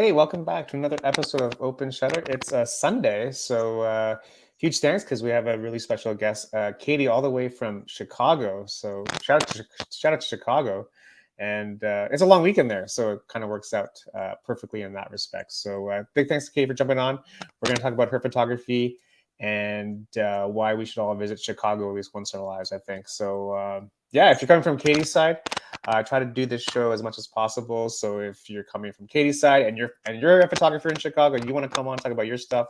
Hey, welcome back to another episode of Open Shutter. It's Sunday, so huge thanks because we have a really special guest, Kady, all the way from Chicago. So shout out to Chicago, and it's a long weekend there, so it kind of works out perfectly in that respect. So big thanks to Kady for jumping on. We're going to talk about her photography and why we should all visit Chicago at least once in our lives, I think. So yeah, if you're coming from Kady's side, I try to do this show as much as possible. So if you're coming from Kady's side and you're a photographer in Chicago and you want to come on talk about your stuff,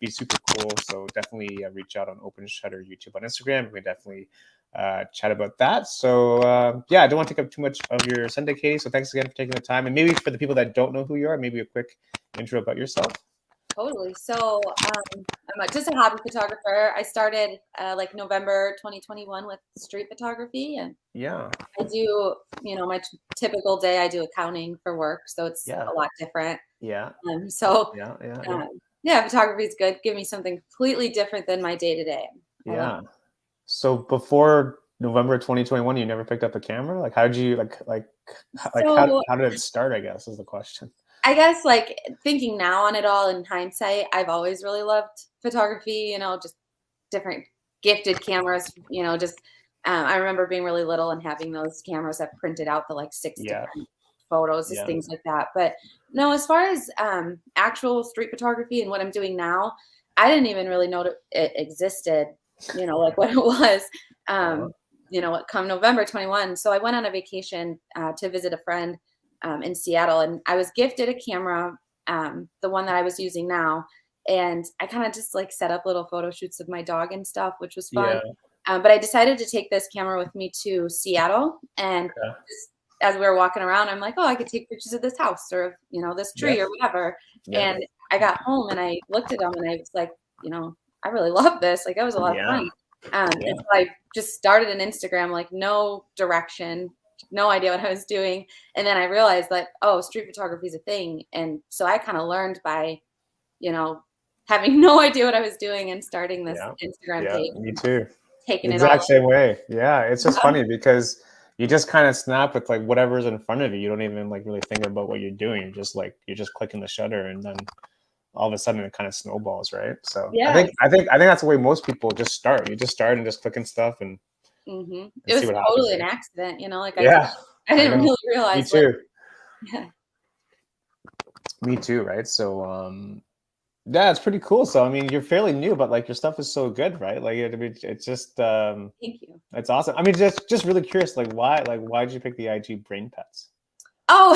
be super cool. So definitely reach out on Open Shutter, YouTube, on Instagram. We can definitely chat about that. So yeah, I don't want to take up too much of your Sunday, Kady. So thanks again for taking the time. And maybe for the people that don't know who you are, maybe a quick intro about yourself. Totally. So I'm just a hobby photographer. I started like November 2021 with street photography, and Yeah, I do, my typical day. I do accounting for work, so it's yeah, a lot different. yeah, So yeah. yeah, photography is good. Give me something completely different than my day to day. I love Yeah. So before November 2021, you never picked up a camera? Like how did you it. like So how did it start, I guess, is the question. I guess like thinking now on it all in hindsight, I've always really loved photography. Just different gifted cameras. Just I remember being really little and having those cameras that printed out the like six Yeah. different photos, just Yeah. things like that. But no, as far as actual street photography and what I'm doing now, I didn't even really know it existed. Like what it was. Uh, Come November 21. So I went on a vacation to visit a friend in Seattle, and I was gifted a camera, the one that I was using now, and I kind of just like set up little photo shoots of my dog and stuff, which was fun. yeah. But I decided to take this camera with me to Seattle, and Okay. just as we were walking around, I'm like, oh, I could take pictures of this house or this Yeah. tree or whatever. Yeah. And I got home and I looked at them and I was like, I really love this. Like that was a lot of Yeah. fun. Yeah. And so I just started an Instagram, like no direction, no idea what I was doing. And then I realized that, oh, street photography is a thing. And so I kind of learned by, you know, having no idea what I was doing and starting this Yeah. Instagram Yeah. page, Me too. taking it all Exact same way. Yeah. It's just in. funny because you just kind of snap with like whatever's in front of you. You don't even like really think about what you're doing. You're just clicking the shutter and then all of a sudden it kind of snowballs, right? So I Yeah. think I think I think that's the way most people just start. You just start and just clicking stuff It and see was what happens, totally an right? accident, like Yeah, I I didn't know. really Me realize what. too. Yeah. Me too, right? So yeah, it's pretty cool. So I mean, you're fairly new, but like your stuff is so good, right? Like it's just Thank you. it's awesome. I mean, just really curious, like why did you pick the IG brain pets? Oh,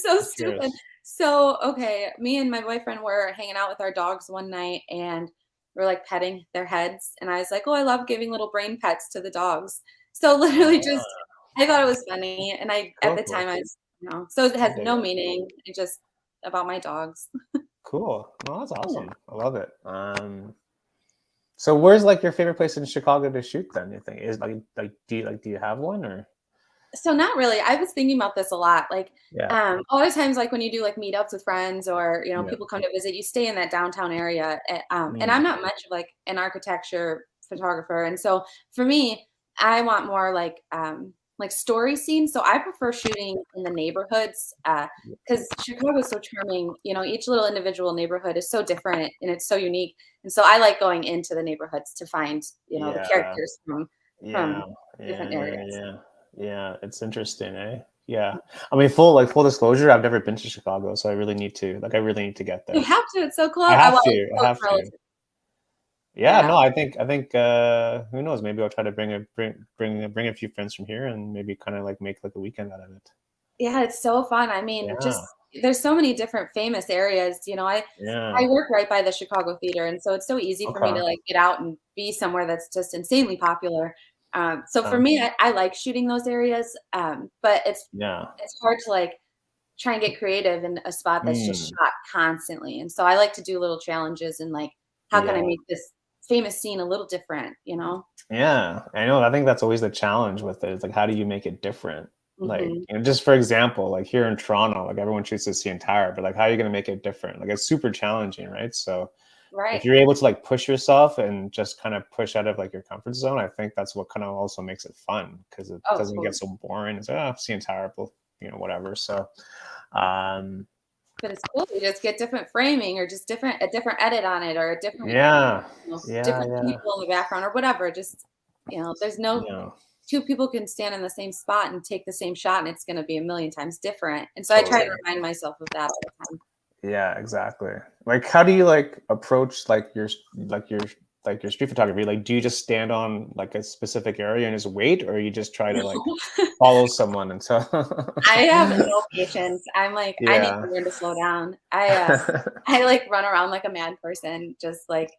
so I'm stupid. curious. So, okay, me and my boyfriend were hanging out with our dogs one night and we're like petting their heads. And I was like, oh, I love giving little brain pets to the dogs. So, literally, just Ah, I thought it was funny. And at the cool. time, so it I has dig no it. meaning. It just about my dogs. Cool. No, that's Yeah. awesome. I love it. So where's like your favorite place in Chicago to shoot then, you think? Is do you have one or So not really. I was thinking about this a lot. Like, yeah. a lot of times, like when you do like meetups with friends or Yeah. people come to visit, you stay in that downtown area. And Mm, I'm not much of like an architecture photographer, and so for me, I want more like story scenes. So I prefer shooting in the neighborhoods because Chicago is so charming. Each little individual neighborhood is so different and it's so unique, and so I like going into the neighborhoods to find the yeah. characters from Yeah. different Yeah. areas. Yeah. Yeah. It's interesting, eh? Yeah. I mean, full disclosure, I've never been to Chicago, so I really need to get You there. have to, it's so I close. have Well, it's to. I close have to. relative. Yeah, Yeah. no, I think who knows, maybe I'll try to bring a few friends from here and maybe kind of like make like a weekend out of it. Yeah, it's so fun. I mean, Yeah. just there's so many different famous areas. I Yeah. work right by the Chicago Theater, and so it's so easy for me Okay. to like get out and be somewhere that's just insanely popular. So for Okay. me, I like shooting those areas, but Yeah. it's hard to like try and get creative in a spot that's just Mm. shot constantly. And so I like to do little challenges and like, how can I Yeah. make this famous scene a little different? Yeah, I know. I think that's always the challenge with it. It's like, how do you make it different? Like, Hmm. just for example, like here in Toronto, like everyone shoots the CN but like, how are you going to make it different? Like, it's super challenging, right? So, if Right. you're able to like push yourself and just kind of push out of like your comfort zone, I think that's what kind of also makes it fun because it Oh, doesn't get totally. so boring. It's like, oh, CN whatever. So, um, but it's cool to just get different framing or just a different edit on it or a different, Yeah. Yeah, different yeah. people in the background or whatever. Just, there's no Yeah. two people can stand in the same spot and take the same shot and it's going to be a million times different. And so I try to Totally. remind myself of that all the time. Yeah, exactly. Like, how do you like approach like your your street photography? Like, do you just stand on like a specific area and just wait, or you just try to like follow someone until? I have no patience. I'm like, I need Yeah. to learn to slow down. I like run around like a mad person, just like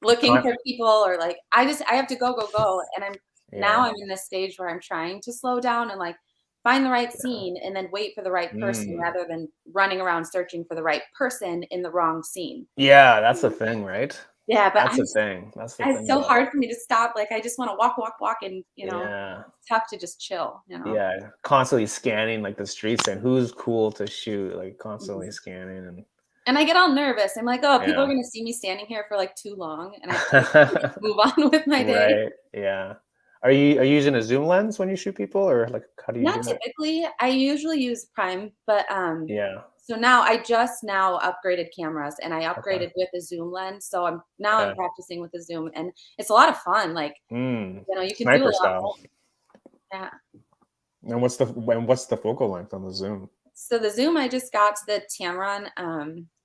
looking Con- for people or like I have to go, go, go. And yeah. I'm in this stage where I'm trying to slow down and like find the right Yeah. scene and then wait for the right person Mm. rather than running around searching for the right person in the wrong scene. Yeah, that's the thing, right? Yeah, but That's the thing. That's the it's thing so about it. hard for me to stop. Like I just want to walk, walk, walk and Yeah. it's tough to just chill. Yeah. Constantly scanning like the streets and who's cool to shoot, like constantly Mhm. scanning and And I get all nervous. I'm like, "Oh, people are yeah. gonna see me standing here for, like, too long," and I have to, like, move on with my day. Right. Yeah. Are you using a zoom lens when you shoot people, or like how do you Not do that? typically. I usually use Prime, but, Yeah. so now I just now upgraded cameras, and I Okay. upgraded with a zoom lens, so I'm Okay. practicing with the zoom, and it's a lot of fun, like, you can do a Sniper lot style. more. Yeah. And what's the focal length on the zoom? So the zoom, I just got the Tamron,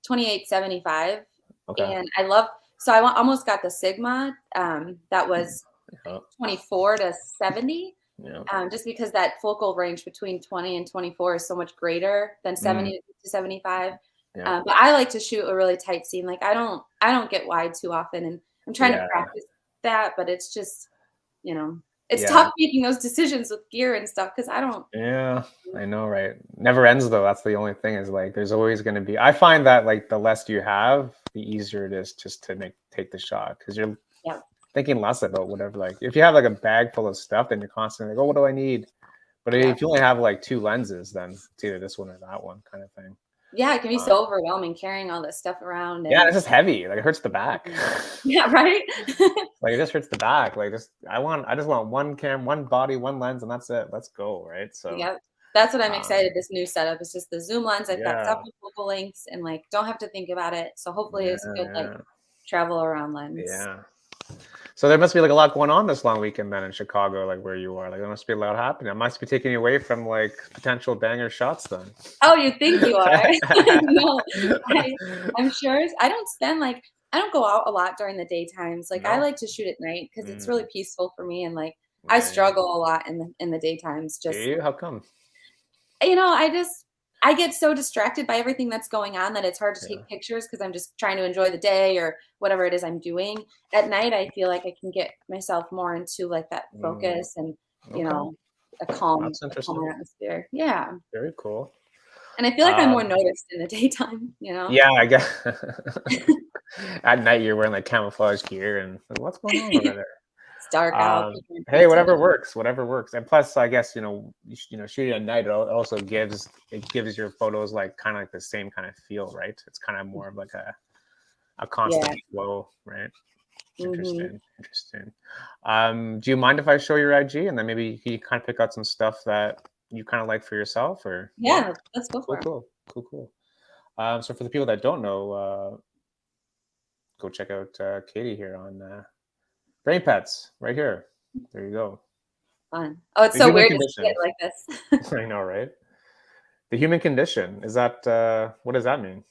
2875, Okay. and I love so I almost got the Sigma, that was Yeah. 24 to 70, Yeah. just because that focal range between 20 and 24 is so much greater than Mm, 70 to 75. yeah. But I like to shoot a really tight scene. Like I don't get wide too often, and I'm trying to Yeah. practice that. But it's just you know it's Yeah. tough making those decisions with gear and stuff because I don't. Yeah, I know, right? Never ends though. That's the only thing is like there's always going to be. I find that like the less you have, the easier it is just to take the shot because you're Yeah, thinking less about whatever. Like if you have like a bag full of stuff, then you're constantly like, oh, what do I need? But yeah, if you only have like two lenses, then it's either this one or that one kind of thing. yeah. It can be Um, so overwhelming carrying all this stuff around yeah, and it's just heavy. Like it hurts the back. yeah, right. Like it just hurts the back. Like I just want one body, one lens, and that's it. Let's go, right? So Yep. That's what I'm um excited this new setup is just the zoom lens. I've got yeah, several focal lengths and, like, don't have to think about it. So hopefully yeah, it's a good, like, yeah, travel around lens. yeah. So there must be like a lot going on this long weekend then in Chicago, like where you are. Like there must be a lot happening. It must be taking you away from like potential banger shots then. Oh, you think you are? No, I I'm sure I don't go out a lot during the daytimes. Like, I No? like to shoot at night because it's really Mm, peaceful for me and, like, I yeah, yeah. struggle a lot in the daytimes Do just you? How come? I get so distracted by everything that's going on that it's hard to Yeah. take pictures because I'm just trying to enjoy the day or whatever it is I'm doing. At night, I feel like I can get myself more into like that Mm, focus and, you okay. know, That's a interesting. calmer atmosphere. Yeah. Very cool. And I feel like I'm more Um, noticed in the daytime. yeah, I guess at night you're wearing like camouflage gear and like, what's going on over there? It's dark out, people aren't paying Hey, whatever attention. works, whatever works. And plus, I guess shooting at night also gives your photos like kind of like the same kind of feel, right? It's kind of more of like a Yeah. constant flow, right? Mhm. Interesting, interesting. Do you mind if I show your IG and then maybe you kind of pick out some stuff that you kind of like for yourself, or yeah, Yeah, let's go cool, for it. cool, cool, cool. So for the people that don't know, go check out Katie here on Brain Pets right here. There you go. Fun. Oh, it's The so human weird to see it condition. like this. I know, right? The human condition. Is that what does that mean?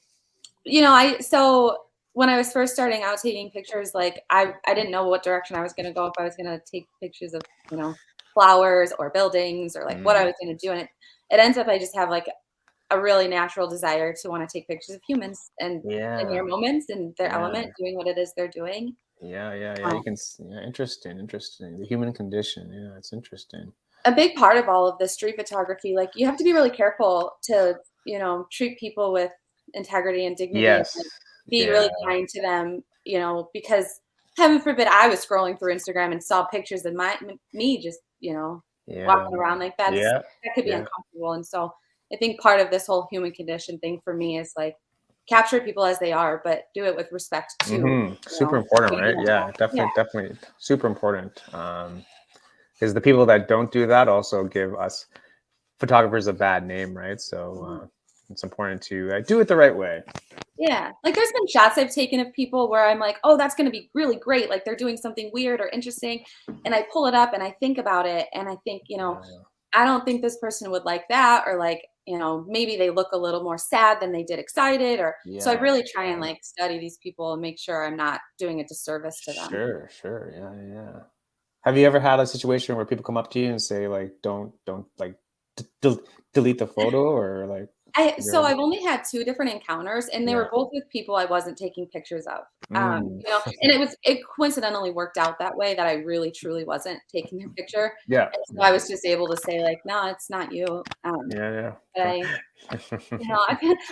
I so when I was first starting out taking pictures, like I didn't know what direction I was gonna go if I was gonna take pictures of, flowers or buildings or like what I Mm, was gonna do. And it ends up I just have like a really natural desire to want to take pictures of humans and in yeah, their moments and their yeah, element doing what it is they're doing. yeah, yeah, yeah. Um, Yeah, interesting, interesting. The human condition. Yeah, it's interesting. a big part of all of this street photography, like you have to be really careful to, treat people with integrity and dignity and Yes. like be Yeah. really kind to them, because heaven forbid I was scrolling through Instagram and saw pictures of me just, Yeah. walking around like Yeah. that could be Yeah. uncomfortable. And so I think part of this whole human condition thing for me is like capture people as they are, but do it with respect to, Super important, right? Yeah, yeah. definitely, definitely super important. Because the people that don't do that also give us photographers a bad name, right? So, Mhm. It's important to do it the right way. Yeah, like, there's been shots I've taken of people where I'm like, "Oh, that's gonna be really great," like, they're doing something weird or interesting, and I pull it up and I think about it, and I think, Yeah, I don't think this person would like that, or, like, maybe they look a little more sad than they did excited, or so I yeah, really try and, yeah. like, study these people and make sure I'm not doing a disservice to them. Sure, sure. Yeah, yeah, yeah. Have you ever had a situation where people come up to you and say like, don't like delete the photo or like So you're I've only had 2 different encounters, and they yeah. were both with people I wasn't taking pictures of. Mm. And it coincidentally worked out that way that I really truly wasn't taking their picture, Yeah, and so I yeah, was just able to say like, "No, it's not you." yeah, But yeah.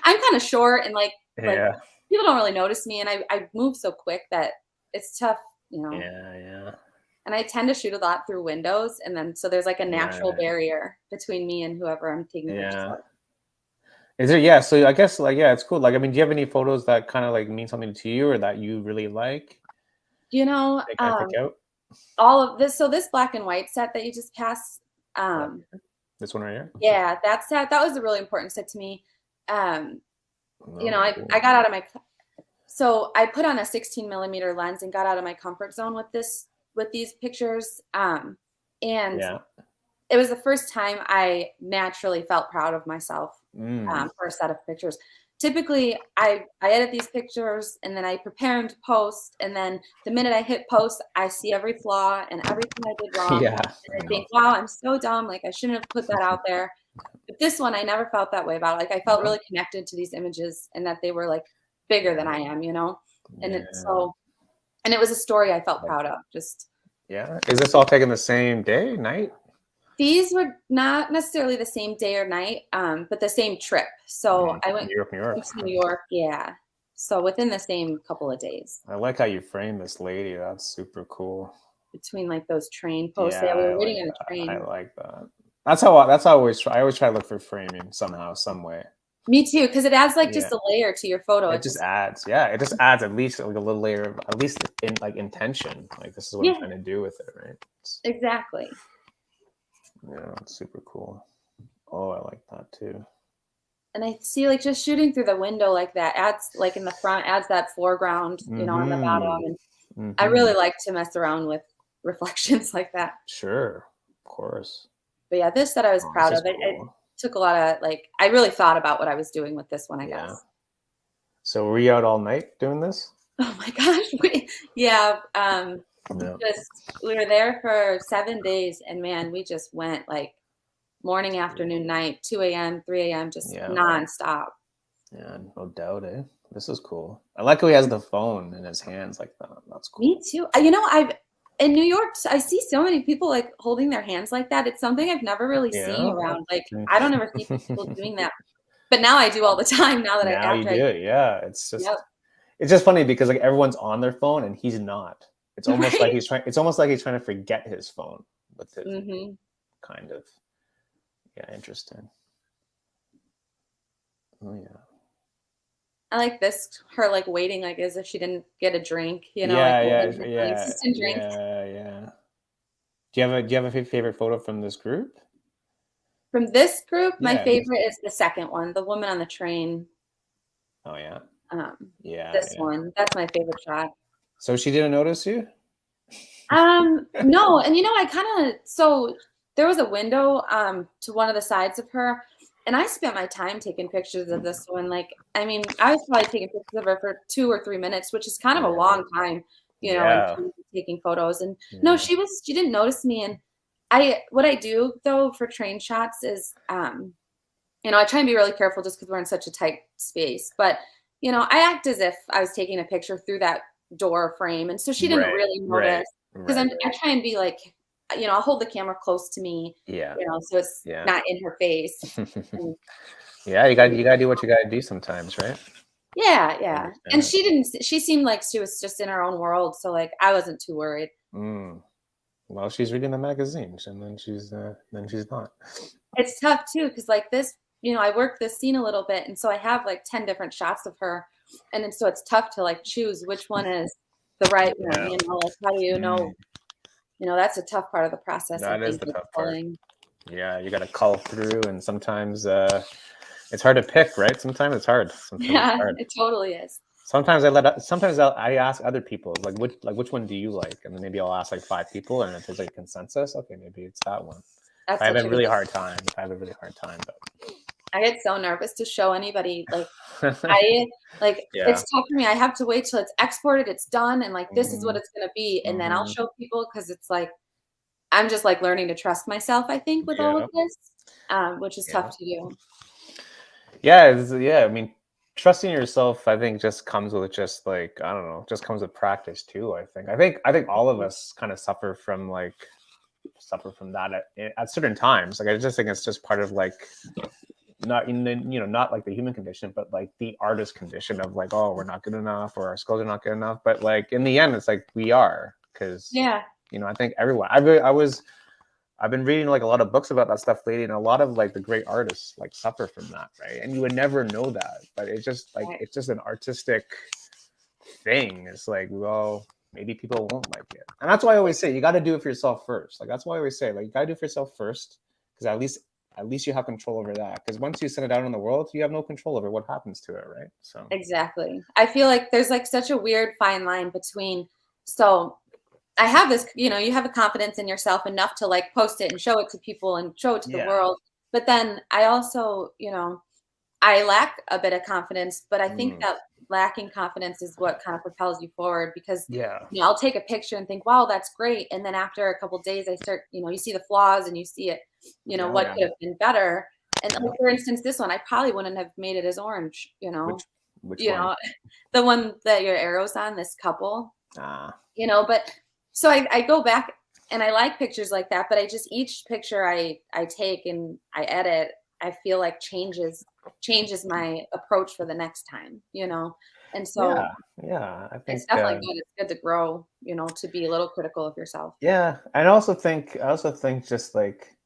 I'm kinda short and like Yeah, people don't really notice me, and I move so quick that it's tough, yeah, yeah, and I tend to shoot a lot through windows, and then so there's like a natural yeah, barrier between me and whoever I'm taking pictures yeah. of. Is there yeah, so I guess like yeah, it's cool. Like I mean, do you have any photos that kind of like mean something to you or that you really like? You know, They kind of pick out? all of this so this black and white set that you just passed, Yeah. um, This one right here? yeah, that set, that was a really important set to me. Um, No, I cool. got out of my so I put on a 16 millimeter lens and got out of my comfort zone with these pictures. And Yeah. it was the first time I naturally felt proud of myself, Mm. for a set of pictures. Typically, I edit these pictures and then I prepare them to post, and then the minute I hit post, I see every flaw and everything I did wrong, Yeah, and I I know. think, "Wow, I'm so dumb, like, I shouldn't have put that out there." But this one, I never felt that way about it, like, I felt No? really connected to these images and that they were, like, bigger than I am, And Yeah. it was a story I felt Like proud of, just yeah. Is this all taken the same day, night? these were not necessarily the same day or night, but the same trip. So I New York, New York. went to New York, yeah. So within the same couple of days I like how you frame this lady. That's super cool. between, like, those train posts. Yeah, Yeah, we I were like waiting on a that. I train. like that. That's how I always try to look for framing somehow, some way. Me too, because it adds, like, Yeah. just a layer to your photo. It It just just adds, yeah, it just adds at least like a little layer of at least in like intention. Like this is what I'm yeah, trying to do with it, right? exactly. Yeah, it's super cool. Oh, I like that too. And I see, like, just shooting through the window like that adds, like, in the front, adds that foreground, on the Mm-hmm. bottom, and I Mm-hmm. really like to mess around with reflections like that. Sure. Of course. But yeah, this that I was Oh, this proud is of. It cool. took a lot of, like, I really thought about what I was doing with this one, I Yeah. guess. So were you out all night doing this? Oh my gosh, yeah, Yeah. we were there for 7 days, and man, we just went, like, morning, afternoon, night, 2 AM, 3 AM, just Yeah. nonstop. Yeah, no doubt, eh? This is cool. I like how he has the phone in his hands like that. That's Me cool. too. I've in New York, I see so many people, like, holding their hands like that. It's something I've never really seen Yeah. around, like, Mm. I don't ever see people doing that, but now I do all the time now that I Now you after I do it. Yeah. Yep. It's just funny because like everyone's on their phone and he's not. Right? It's almost like he's trying to forget his phone with his Mhm. kind of yeah, interesting. Oh yeah. I like this, her, like, waiting, like, as if she didn't get a drink, like, Yeah, yeah, waiting for the yeah, instant drink. yeah, yeah. Do you have a favorite photo from this group? From this group, my Yeah. favorite is the second one, the woman on the train, Oh yeah. um, Yeah, this yeah. one, that's my favorite shot. So she didn't notice you? No, and, I kinda so there was a window, to one of the sides of her, and I spent my time taking pictures of this one, like, I mean, I was probably taking pictures of her for 2 or 3 minutes, which is kind of a Yeah. long time, in Yeah. terms of taking photos, and no, Yeah. she didn't notice me, and what I do, though, for train shots is, I try and be really careful just because 'cause we're in such a tight space, but, I act as if I was taking a picture through that door frame, and so she didn't Right, really right, notice because right. I try and be like, I'll hold the camera close to me, Yeah, so it's yeah. not in her face, and Yeah, you gotta do what you gotta do sometimes, right? yeah, I yeah, and understand. she seemed like she was just in her own world, so, like, I wasn't too worried. Mm. Well, she's reading the magazines, and then she's not. It's tough too, because like this, I work this scene a little bit, and so I have like 10 different shots of her, and then so it's tough to like choose which one is the right one, Yeah. like how do you Mm. know? That's a tough part of the process, I That is think, the is tough part. pulling. Yeah, you gotta cull through, and sometimes It's hard to pick, right? Sometimes it's hard. Sometimes it's Yeah, hard. it totally is. Sometimes I ask other people which one do you like, and then maybe I'll ask like 5 people, and if there's like a consensus, okay, maybe it's that one. If That's I have such a a good really hard time, I get so nervous to show anybody, like, I like, yeah. it's tough for me, I have to wait till it's exported, it's done, and, like, this is what Hmm. it's gonna be, and then I'll Hmm. show people because it's like I'm just, like, learning to trust myself, I think, with all of Yeah. this, which is Yeah. tough to do. Yeah. I mean, trusting yourself, I think, just comes with just like I don't know, just comes with practice too. I think all of Mhm. us kind of suffer from that at certain times. Like I just think it's just part of like not in the not like the human condition, but like the artist condition of like, oh, we're not good enough or our skills are not good enough. But like in the end, it's like we are because Yeah, I think everyone. I've been reading like a lot of books about that stuff lately, and a lot of like the great artists like suffer from that, right? And you would never know that, but right. it's just an artistic thing. It's like, well, maybe people won't like it, and that's why I always say you got to do it for yourself first. Like that's why I always say like you got to do it for yourself first, because at least you have control over that. Because once you send it out in the world, you have no control over what happens to it, right? So Exactly. I feel like there's, like, such a weird fine line between so I have this, you have a confidence in yourself enough to like post it and show it to people and show it to the yeah. world. But then I also, I lack a bit of confidence, but I think Mm. that lacking confidence is what kind of propels you forward because Yeah. I'll take a picture and think, wow, that's great. And then after a couple days I start, you see the flaws and you see it, Yeah. what Yeah. could have been better. And Yeah. like for instance, this one, I probably wouldn't have made it as orange, Which you one? know, the one that your arrows on, this couple Ah. but so I go back and I like pictures like that, but I just each picture I take and I edit, I feel like changes my approach for the next time, And Yeah. so Yeah. I it's think. definitely good. It's good to grow, to be a little critical of yourself. Yeah, and I also think just like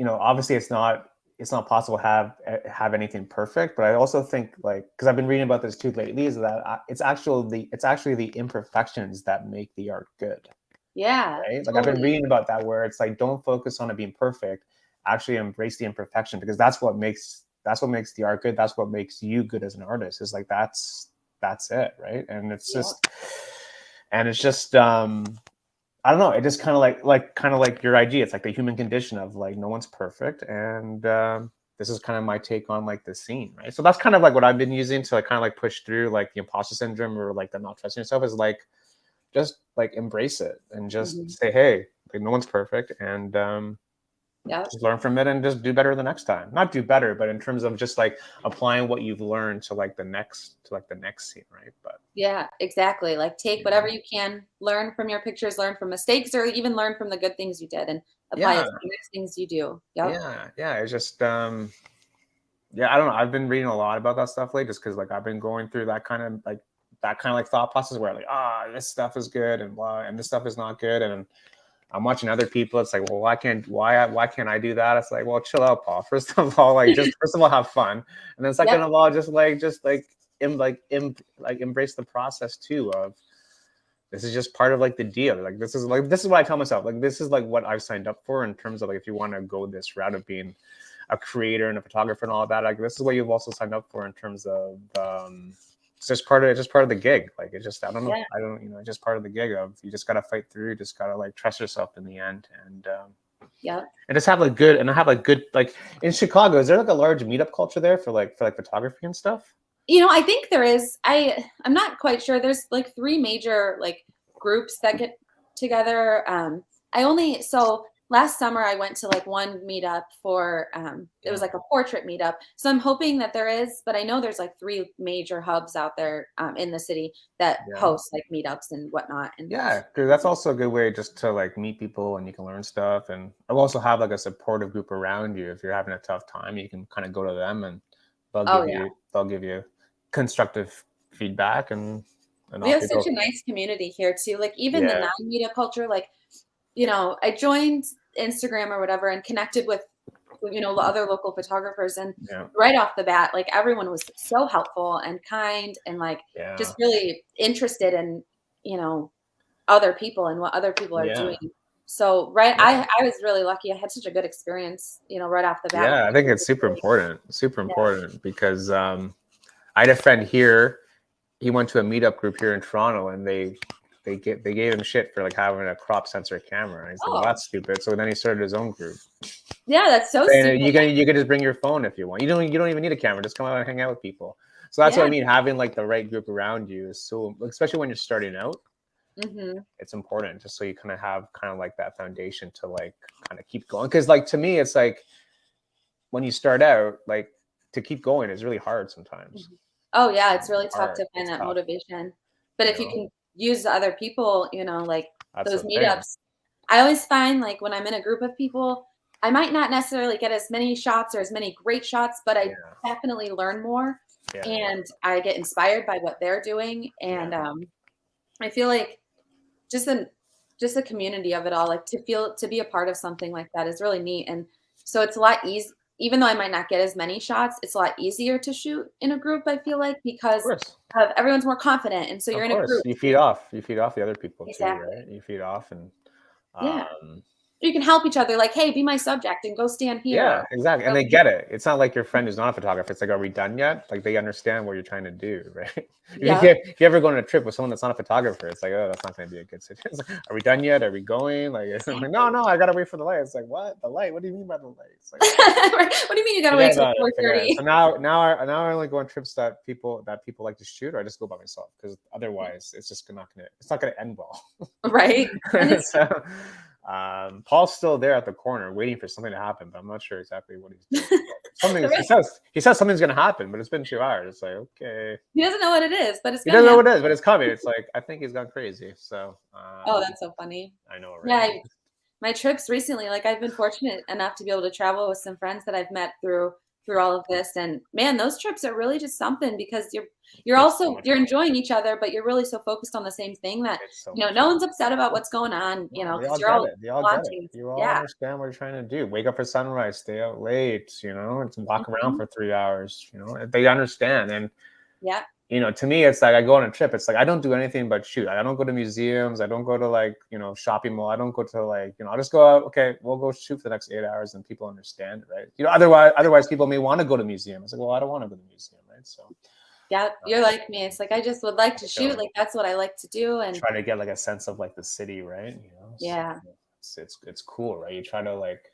obviously it's not possible to have anything perfect, but I also think like because I've been reading about this too lately is that it's actually the imperfections that make the art good, Yeah, right? Like I've been totally. reading about that where it's like don't focus on it being perfect, actually embrace the imperfection because that's what makes the art good. That's what makes you good as an artist. Is like that's it, right? Yeah. And it's just I don't know. It just kind of like your idea. It's like the human condition of like no one's perfect, and this is kind of my take on like the scene, right? So that's kind of like what I've been using to like kind of like push through like the imposter syndrome or like the not trusting yourself is like just like embrace it and just Hmm. say, hey, like no one's perfect, and Yeah. just learn from it and just do better the next time. Not do better, but in terms of just like applying what you've learned to like the next scene, right? But Yeah, exactly. Like take yeah, whatever you can, learn from your pictures, learn from mistakes, or even learn from the good things you did and apply it yeah, to the next things you do. Yep. yeah. It's just yeah, I don't know. I've been reading a lot about that stuff lately, just because like I've been going through that kind of like thought process where like this stuff is good and blah, and this stuff is not good, and I'm watching other people. It's like, well, why can't I do that? It's like, well, chill out, Paul. First of all, like just first of all, have fun, and then second Yep. of all, just like embrace the process too of this is just part of like the deal. This is what I tell myself. Like this is like what I've signed up for in terms of like if you want to go this route of being a creator and a photographer and all that. Like this is what you've also signed up for in terms of it's just part of the gig. Like it's just I don't know. Yeah. It's just part of the gig of you just gotta fight through, you just gotta like trust yourself in the end Yep. and just have like good like in Chicago, is there like a large meetup culture there for photography and stuff? I think there is. I'm not quite sure. There's like three major like groups that get together. I only so last summer I went to like one meetup for it was Yeah. like a portrait meetup. So I'm hoping that there is, but I know there's like three major hubs out there in the city that Yeah. host like meetups and whatnot. And Yeah, because that's also a good way just to like meet people and you can learn stuff. And I'll also have like a supportive group around you. If you're having a tough time, you can kind of go to them and they'll oh give yeah, you they'll give you constructive feedback and we off have you such go. a nice community here too. Like even the Yeah, non-media culture, like I joined Instagram or whatever and connected with other local photographers, and yeah, right off the bat, like everyone was so helpful and kind and like just yeah, really interested in, you know, other people and what other people are yeah. doing. So I was really lucky. I had such a good experience, right off the bat. Yeah, I think it's super important because I had a friend here. He went to a meetup group here in Toronto, and they gave him shit for like having a crop sensor camera. And he's like, well, Oh, that's stupid. So then he started his own group. yeah, that's so And stupid. you can just bring your phone if you want. You don't even need a camera. Just come out and hang out with people. So that's what Yeah. I mean. Having like the right group around you is so, especially when you're starting out. Mm-hmm. It's important just so you kind of have kind of like that foundation to like kind of keep going. Because like to me, it's like when you start out, like to keep going is really hard sometimes. Oh yeah, it's really tough Hard. to find It's that tough. motivation. But You if you know, can use the other people, like that's those the thing. meetups, I always find like when I'm in a group of people, I might not necessarily get as many shots or as many great shots, but I Yeah. definitely learn more Yeah. and I get inspired by what they're doing. And Yeah. I feel like just the just the community of it all, like to be a part of something like that is really neat. And so it's a lot easy, even though I might not get as many shots, it's a lot easier to shoot in a group, I feel like, Of because course. everyone's more confident. And so Of you're in a course. group. You feed off. You feed off the other people too, Exactly. right? You feed off and Yeah. um You can help each other, like, hey, be my subject and go stand yeah, here. exactly. And Or, they get it. It's not like your friend who's not a photographer. It's like, are we done yet? Like they understand what you're trying to do, right? yeah. If you ever go on a trip with someone that's not a photographer, it's like, oh, that's not going to be a good situation. Like, are we done yet? Are we going? Like, I'm like, no, Exactly. no, I gotta wait for the light. It's like, what? The light? What do you mean by the light? It's like, What do you mean you gotta forget wait till about it. Forget it. So 4:30? now I only go on trips that people like to shoot, or I just go by myself because otherwise it's not gonna end well. Right. And it's So, Paul's still there at the corner waiting for something to happen, but I'm not sure exactly what he's doing. the Something rest, he says something's gonna happen, but it's been 2 hours. It's like okay, he doesn't know what it is, but it's he gonna doesn't know what happen. it is, but it's coming. It's like I think he's gone crazy. So Oh, that's so funny. I know, Yeah, right? my trips recently, like I've been fortunate enough to be able to travel with some friends that I've met through all of this. And man, those trips are really just something because It's so much you're fun. enjoying each other, but you're really so focused on the same thing that, It's so much no fun. one's upset about what's going on, No, they because all you're get all it. They all get it. launching. You all Yeah. understand what you're trying to do. Wake up for sunrise, stay out late, it's walk around Mhm. for 3 hours, they understand. And, Yeah. to me, it's like I go on a trip. It's like I don't do anything but shoot. I don't go to museums. I don't go to like, shopping mall. I don't go to like, I'll just go out. Okay, we'll go shoot for the next 8 hours and people understand it, right? Otherwise people may want to go to museum. It's like, well, I don't want to go to the museum, right? So Yeah. You're like me. It's like I just would like to shoot. go Like that's what I like to do. And try to get like a sense of like the city, right? So yeah. it's cool, right? You try to like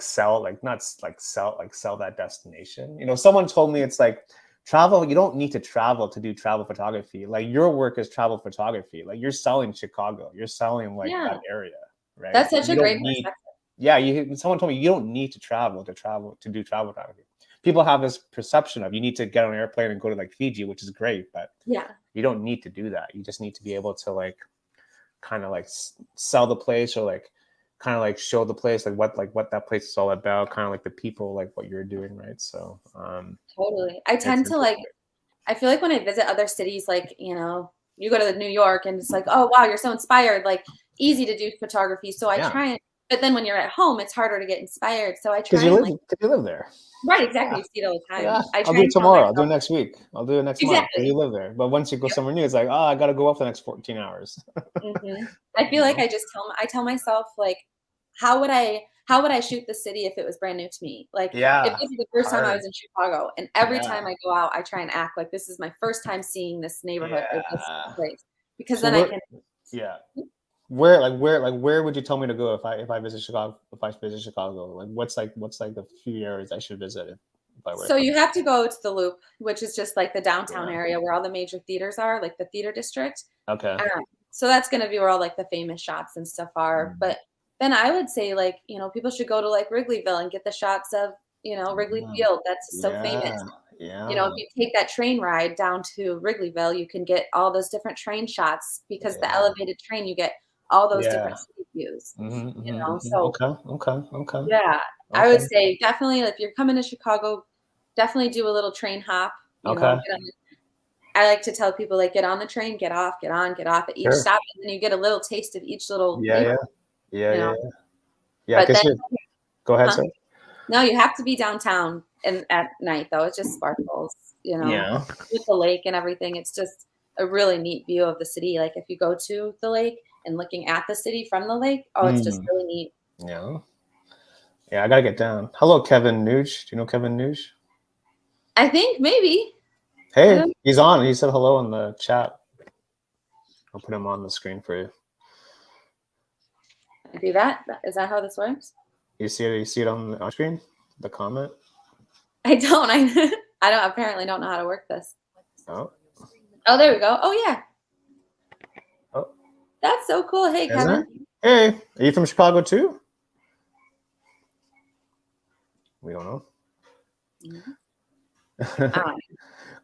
sell like not like sell that destination. Someone told me it's like travel, you don't need to travel to do travel photography. Like your work is travel photography. Like you're selling Chicago, you're selling like that Yeah. area, right? That's such You a don't great need perspective. Yeah, someone told me you don't need to travel to do travel photography. People have this perception of you need to get on an airplane and go to like Fiji, which is great, but Yeah. you don't need to do that. You just need to be able to like kind of like sell the place, or like kind of like show the place like what that place is all about, kind of like the people, like what you're doing, right? So Totally. I it's tend to like interesting. I feel like when I visit other cities, like, you go to New York and it's like, oh, wow, you're so inspired, like easy to do photography. So I Yeah, try and, but then when you're at home, it's harder to get inspired. So I because try and like, you live there. right, Yeah. exactly. You see it all the time. Yeah, I I'll try do it and tell tomorrow. I'll do it myself, next week. I'll do it next month because exactly. you live there. But once you go somewhere new, it's like, I got to go up the next 14 hours. I feel you like know? I tell myself like, how would I shoot the city if it was brand new to me? Like if Yeah, this is the first time I hard. was in Chicago and every Yeah, time I go out, I try and act like this is my first time seeing this neighborhood or this yeah. place because So then I where? can. Yeah. Where would you tell me to go if I visit Chicago? If I visit Chicago, like what's like the few areas I should visit if I were to So come? you have to go to the Loop, which is just like the downtown Yeah. area where all the major theaters are, like the theater district. Okay. So that's going to be where all like the famous shots and stuff are. Mm. But then I would say like, people should go to like Wrigleyville and get the shots of, Wrigley Yeah. Field. That's so famous. Yeah. If Yeah. you take that train ride down to Wrigleyville, you can get all those different train shots because the Yeah. elevated train, you get all those Yeah. different city views, So Okay. Okay. Okay. yeah, I would Okay. say definitely if you're coming to Chicago, definitely do a little train hop, Okay. I like to tell people like get on the train, get off, get on, get off at each Sure. stop, and then you get a little taste of each little Yeah. Yeah. neighborhood, Yeah. you Yeah. know. Yeah. Yeah. But Cause then, you go ahead, huh? sir. No, you have to be downtown and at night though. It just sparkles, Yeah. with the lake and everything. It's just a really neat view of the city. Like if you go to the lake, and looking at the city from the lake. Oh, it's just Mm, really neat. yeah. Yeah, I gotta get down. Hello, Kevin Nuge. Do you know Kevin Nuge? I think maybe. I Hey, don't he's on. He said hello in the chat. I'll put him on the screen for you. do that. Is that how this works? You see it? You see it on the screen? The comment? I don't. I don't apparently don't know how to work this. Oh, Oh, there we go. Oh yeah. oh, That's so cool. Hey, is there? Kevin. Hey, are you from Chicago too? We don't know. Mhm. Um, so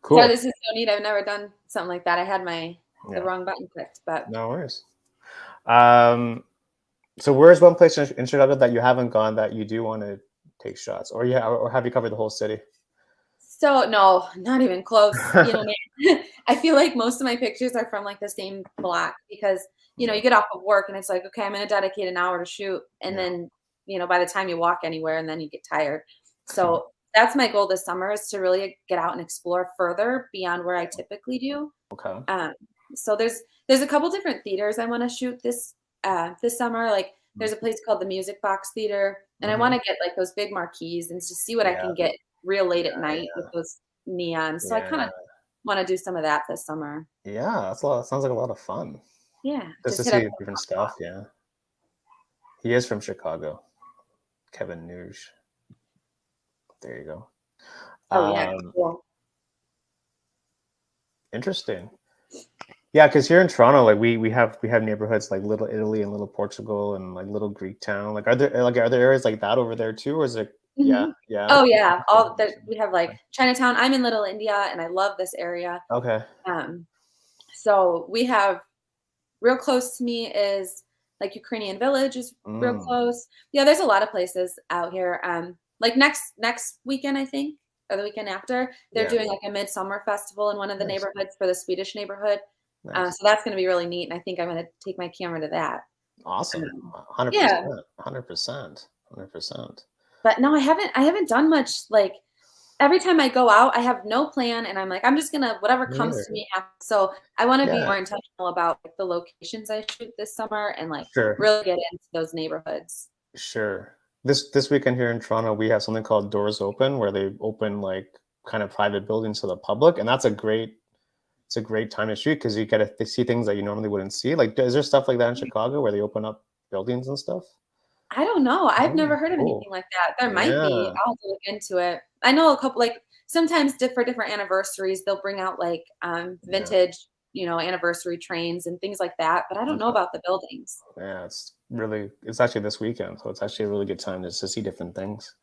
Cool. this is so neat. I've never done something like that. I had the Yeah, wrong button clicked, but no worries. Um, so where's one place in Chicago that you haven't gone that you do want to take shots, or or have you covered the whole city? so no, not even close. You know, I feel like most of my pictures are from like the same block because Yeah, you get off of work and it's like, okay, I'm gonna dedicate an hour to shoot, and yeah. then by the time you walk anywhere, and then you get tired. So that's my goal this summer is to really get out and explore further beyond where I typically do. Okay. Um, so there's a couple different theaters I want to shoot this summer. Like there's a place called the Music Box Theater, and I want Mm-hmm. to get like those big marquees and just see what I Yeah, can get real late at night yeah, with those neons. So I kind yeah, of want to do some of that this summer. yeah. That's a lot. Sounds like a lot of fun. Yeah, Just to just hit up. see different stuff. Yeah, he is from Chicago. Kevin Nuge. There you go. Oh yeah, Um, cool. interesting. Yeah, because here in Toronto, like we have neighborhoods like Little Italy and Little Portugal and like Little Greek Town. Like, are there areas like that over there too, or is it? Yeah, Hmm. yeah. Oh yeah, Okay. all that we have like Chinatown. I'm in Little India, and I love this area. Okay. Um, so we have real close to me is like Ukrainian Village is real Mm, close. Yeah, there's a lot of places out here. Like next weekend, I think, or the weekend after, they're yeah. doing like a midsummer festival in one of the Nice. neighborhoods for the Swedish neighborhood. Nice. So that's going to be really neat, and I think I'm going to take my camera to that. Awesome. Um, Hundred yeah, percent. 100%. 100%. but no, I haven't done much. Like every time I go out, I have no plan, and I'm like, I'm just gonna whatever Me comes neither. to me. So I want to be Yeah. more intentional about like, the locations I shoot this summer, and like Sure. really get into those neighborhoods. Sure. This weekend here in Toronto, we have something called Doors Open, where they open like kind of private buildings to the public, and that's a great it's a great time to shoot because you get to see things that you normally wouldn't see. Like, is there stuff like that in Chicago where they open up buildings and stuff? I don't know. I've Oh, never heard of cool. anything like that. There might be. Yeah. I'll have to look into it. I know a couple like sometimes for different anniversaries, they'll bring out like Yeah. vintage, anniversary trains and things like that, but I don't know Okay. about the buildings. Yeah, it's actually this weekend, so it's actually a really good time to see different things.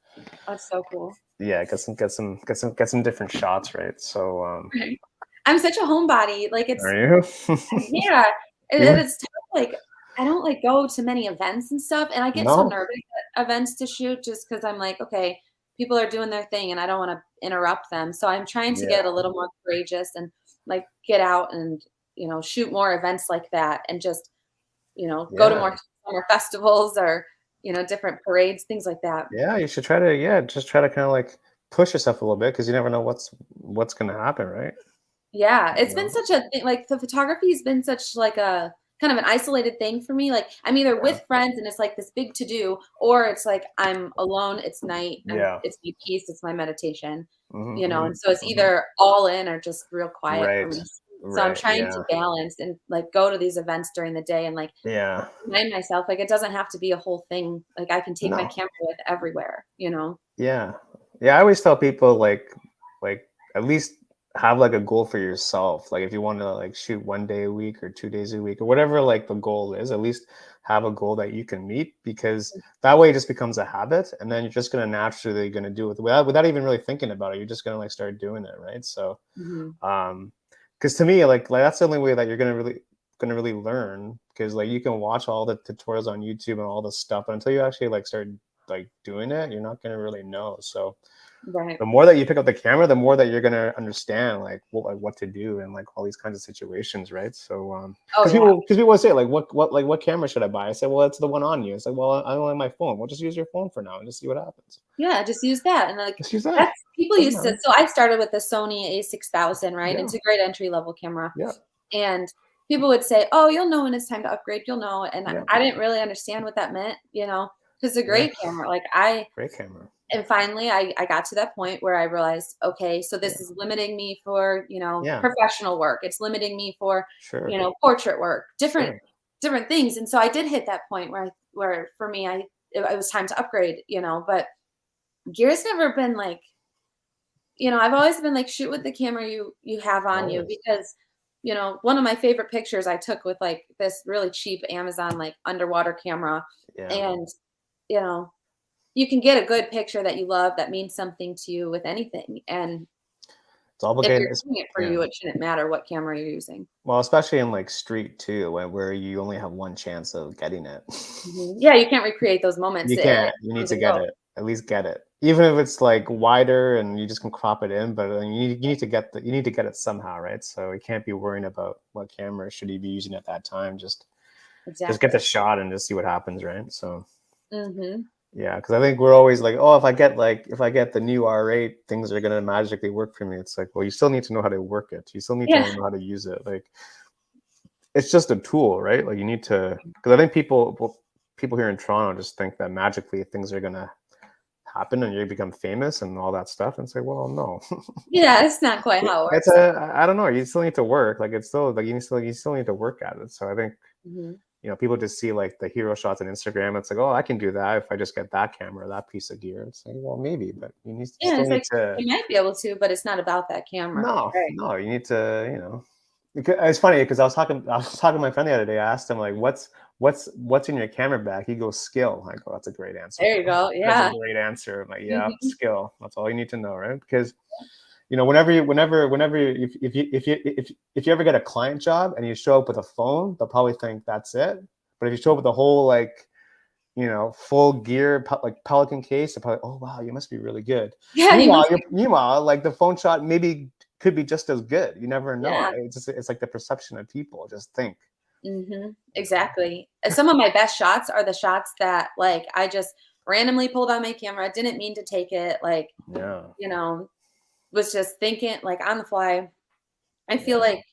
That's so cool. Yeah, get some different shots, right? So Right. I'm such a homebody. Like are it's you? yeah, and Yeah. it's tough, like, I don't, like, go to many events and stuff, and I get so No. nervous at events to shoot just because 'cause I'm like, "Okay, people are doing their thing, and I don't wanna interrupt them." So I'm trying to Yeah. get a little more courageous and, like, get out and, shoot more events like that and just, go to Yeah. more summer festivals or, different parades, things like that. Yeah, you should try to just try to kind of like push yourself a little bit because you never know what's gonna happen, right? Yeah, You it's been know? such a thing like, the photography's been such, like, a kind of an isolated thing for me, like, I'm either Yeah. with friends and it's, like, this big to-do, or it's, like, I'm alone, it's night, Yeah. it's my peace, it's my meditation, Hmm, hmm, and so it's hmm. either all in or just real quiet for Right. me. So I'm Right. trying to Yeah. balance and, like, go to these events during the day and, like, Yeah. remind myself, like, it doesn't have to be a whole thing, like, I can take my No. camera with everywhere, you know? Yeah. Yeah. I always tell people like at least have like a goal for yourself. Like if you want to like shoot 1 day a week or 2 days a week or whatever like the goal is, at least have a goal that you can meet because that way it just becomes a habit and then you're just gonna naturally gonna do it without even really thinking about it. You're just gonna like start doing it, right? So Mhm. um because to me like that's the only way that you're gonna really learn because like you can watch all the tutorials on YouTube and all this stuff, but until you actually like start like doing it, you're not gonna really know. So Right. the more that you pick up the camera, the more that you're gonna understand like what to do in like all these kinds of situations, right? So Oh, because yeah. people always say like what camera should I buy? I say, well, it's the one on you. It's like, well, I don't like my phone. Well, just use your phone for now and just see what happens. Yeah, just use that, and, like, Just use that. that's people Doesn't used to matter. so I started with the Sony A6000, right? Yeah, It's a great entry level camera, yeah, and people would say, "Oh, you'll know when it's time to upgrade. You'll know." And Yeah, I didn't really understand what that meant, you know, because it's a yeah, great camera. Like I great camera. and finally I got to that point where I realized, okay, so Yeah, this is limiting me for, you know, yeah, professional work. It's limiting me for, sure, you know, portrait work, different sure. different things. And so I did hit that point where for me it was time to upgrade, you know, but gear's never been like, you know, I've always been like shoot with the camera you have on you Always. because you know, one of my favorite pictures I took with like this really cheap Amazon like underwater camera Yeah, and you know, you can get a good picture that you love that means something to you with anything. And it's if you're obligated. doing it for Yeah. you, it shouldn't matter what camera you're using. Well, especially in like street too, where you only have one chance of getting it. Mhm. Yeah, you can't recreate those moments. You It can't. You need comes to and get goes. it. At least get it. Even if it's like wider and you just can crop it in, but you need to get you need to get it somehow, right? So you can't be worrying about what camera should you be using at that time. Just get the Exactly. shot and just see what happens, right? So Mhm. yeah, because I think we're always like, oh, if I get the new R8, things are gonna magically work for me. It's like, well, you still need to know how to work it. You still need to Yeah. know how to use it. Like it's just a tool, right? Like you need to, because I think people here in Toronto just think that magically things are gonna happen and you become famous and all that stuff. And say, well, no, Yeah, it's not quite how it it's works. I don't know. You still need to work. Like it's still like you still need to work at it. So I think Mhm. people just see like the hero shots on Instagram. It's like, oh, I can do that if I just get that camera, that piece of gear. It's like, well, maybe, but you Yeah, still it's need like to. you might be able to, but it's not about that camera. No, Right. no, you need to, it's funny because I was talking to my friend the other day. I asked him like, what's in your camera bag? He goes, skill. I go, that's a great answer. There you go. That's a Yeah. great answer. I'm like, yeah, Mhm. skill. That's all you need to know, right? Because whenever if you ever get a client job and you show up with a phone, they'll probably think that's it. But if you show up with a whole like full gear like Pelican case, they're probably, oh wow, you must be really good. Yeah, you Meanwhile, must be like the phone shot maybe could be just as good. You never know, yeah. right? It's like the perception of people. Just think. Mhm. You know? Exactly. And some of my best shots are the shots that, like, I just randomly pulled on my camera, didn't mean to take it, like, Yeah. you know, was just thinking, like, on the fly. I feel Yeah. like,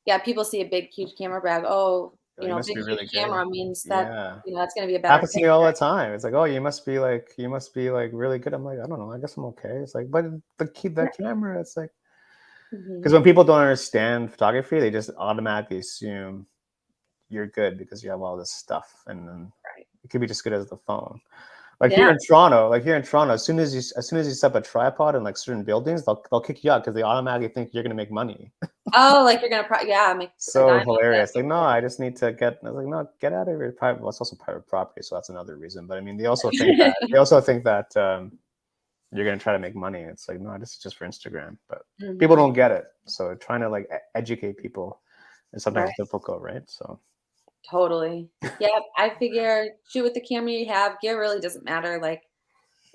yeah, people see a big, huge camera bag, "Oh, Oh, you must big, be huge really good. camera means that, Yeah. it's gonna be a better Happens to me all picture." the time. It's like, oh, you must be like really good. I'm like, I don't know. I guess I'm okay. It's like, but the Yeah. camera. It's like because Mhm. when people don't understand photography, they just automatically assume you're good because you have all this stuff, and then Right. it could be just good as the phone. Yeah. Like here in Toronto, as soon as you set up a tripod in like certain buildings, they'll kick you out because they automatically think you're gonna make money. Oh, like, you're gonna yeah, make a So dime off that hilarious. Like, no, picture. I just need to get. I was like, no, get out of your private. Well, it's also private property, so that's another reason. But I mean, they also think that you're gonna try to make money. It's like, no, this is just for Instagram. But people Mhm. don't get it. So trying to like educate people is sometimes Right. difficult, right? So Totally. Yep, I figure shoot with the camera you have, gear really doesn't matter, like,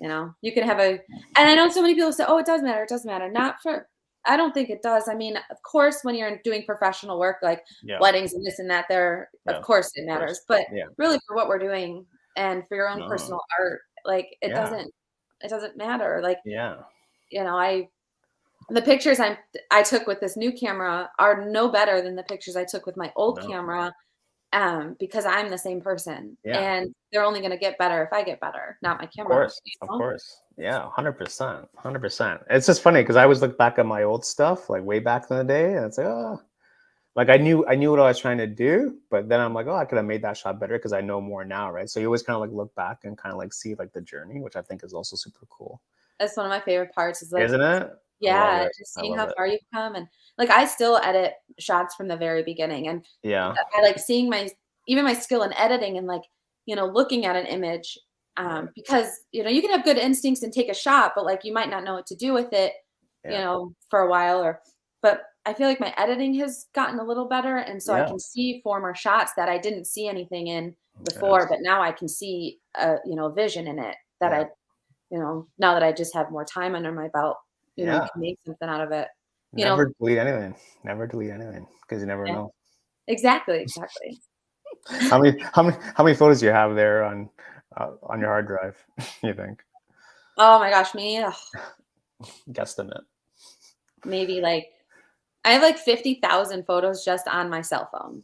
you can have a and I know so many people say, "Oh, it does matter, it does matter." Not for I don't think it does. I mean, of course, when you're doing professional work, like yeah, weddings and this and that, there, yeah, of course it of course, matters. But yeah, really for what we're doing and for your own no, personal art, like yeah, it doesn't matter. Like, yeah, I the pictures I took with this new camera are no better than the pictures I took with my old no, camera, because I'm the same person, yeah. and they're only gonna get better if I get better, not my Of camera, course, of know? course. Yeah, 100%, 100%. It's just funny because I always look back at my old stuff, like way back in the day, and it's like, oh, like I knew what I was trying to do, but then I'm like, oh, I could have made that shot better because I know more now, right? So you always kind of like look back and kind of like see like the journey, which I think is also super cool, That's one of my favorite parts is, like isn't it? I love yeah, it. just I seeing love how it. far you've come, and, like, I still edit shots from the very beginning, and Yeah, I like seeing my even my skill in editing and, like, looking at an image, right. because, you can have good instincts and take a shot, but, like, you might not know what to do with it, Yeah, for a while but I feel like my editing has gotten a little better, and so I yeah, can see former shots that I didn't see anything in before, yes, but now I can see a vision in it that yeah, now that I just have more time under my belt, yeah. can make something out of it. You know Never delete anything. Never delete anything because you never yeah, know. exactly, exactly. How many photos do you have there on your hard drive? You think? Oh my gosh, me, ugh, Guesstimate. maybe, like I have, like, 50,000 photos just on my cell phone.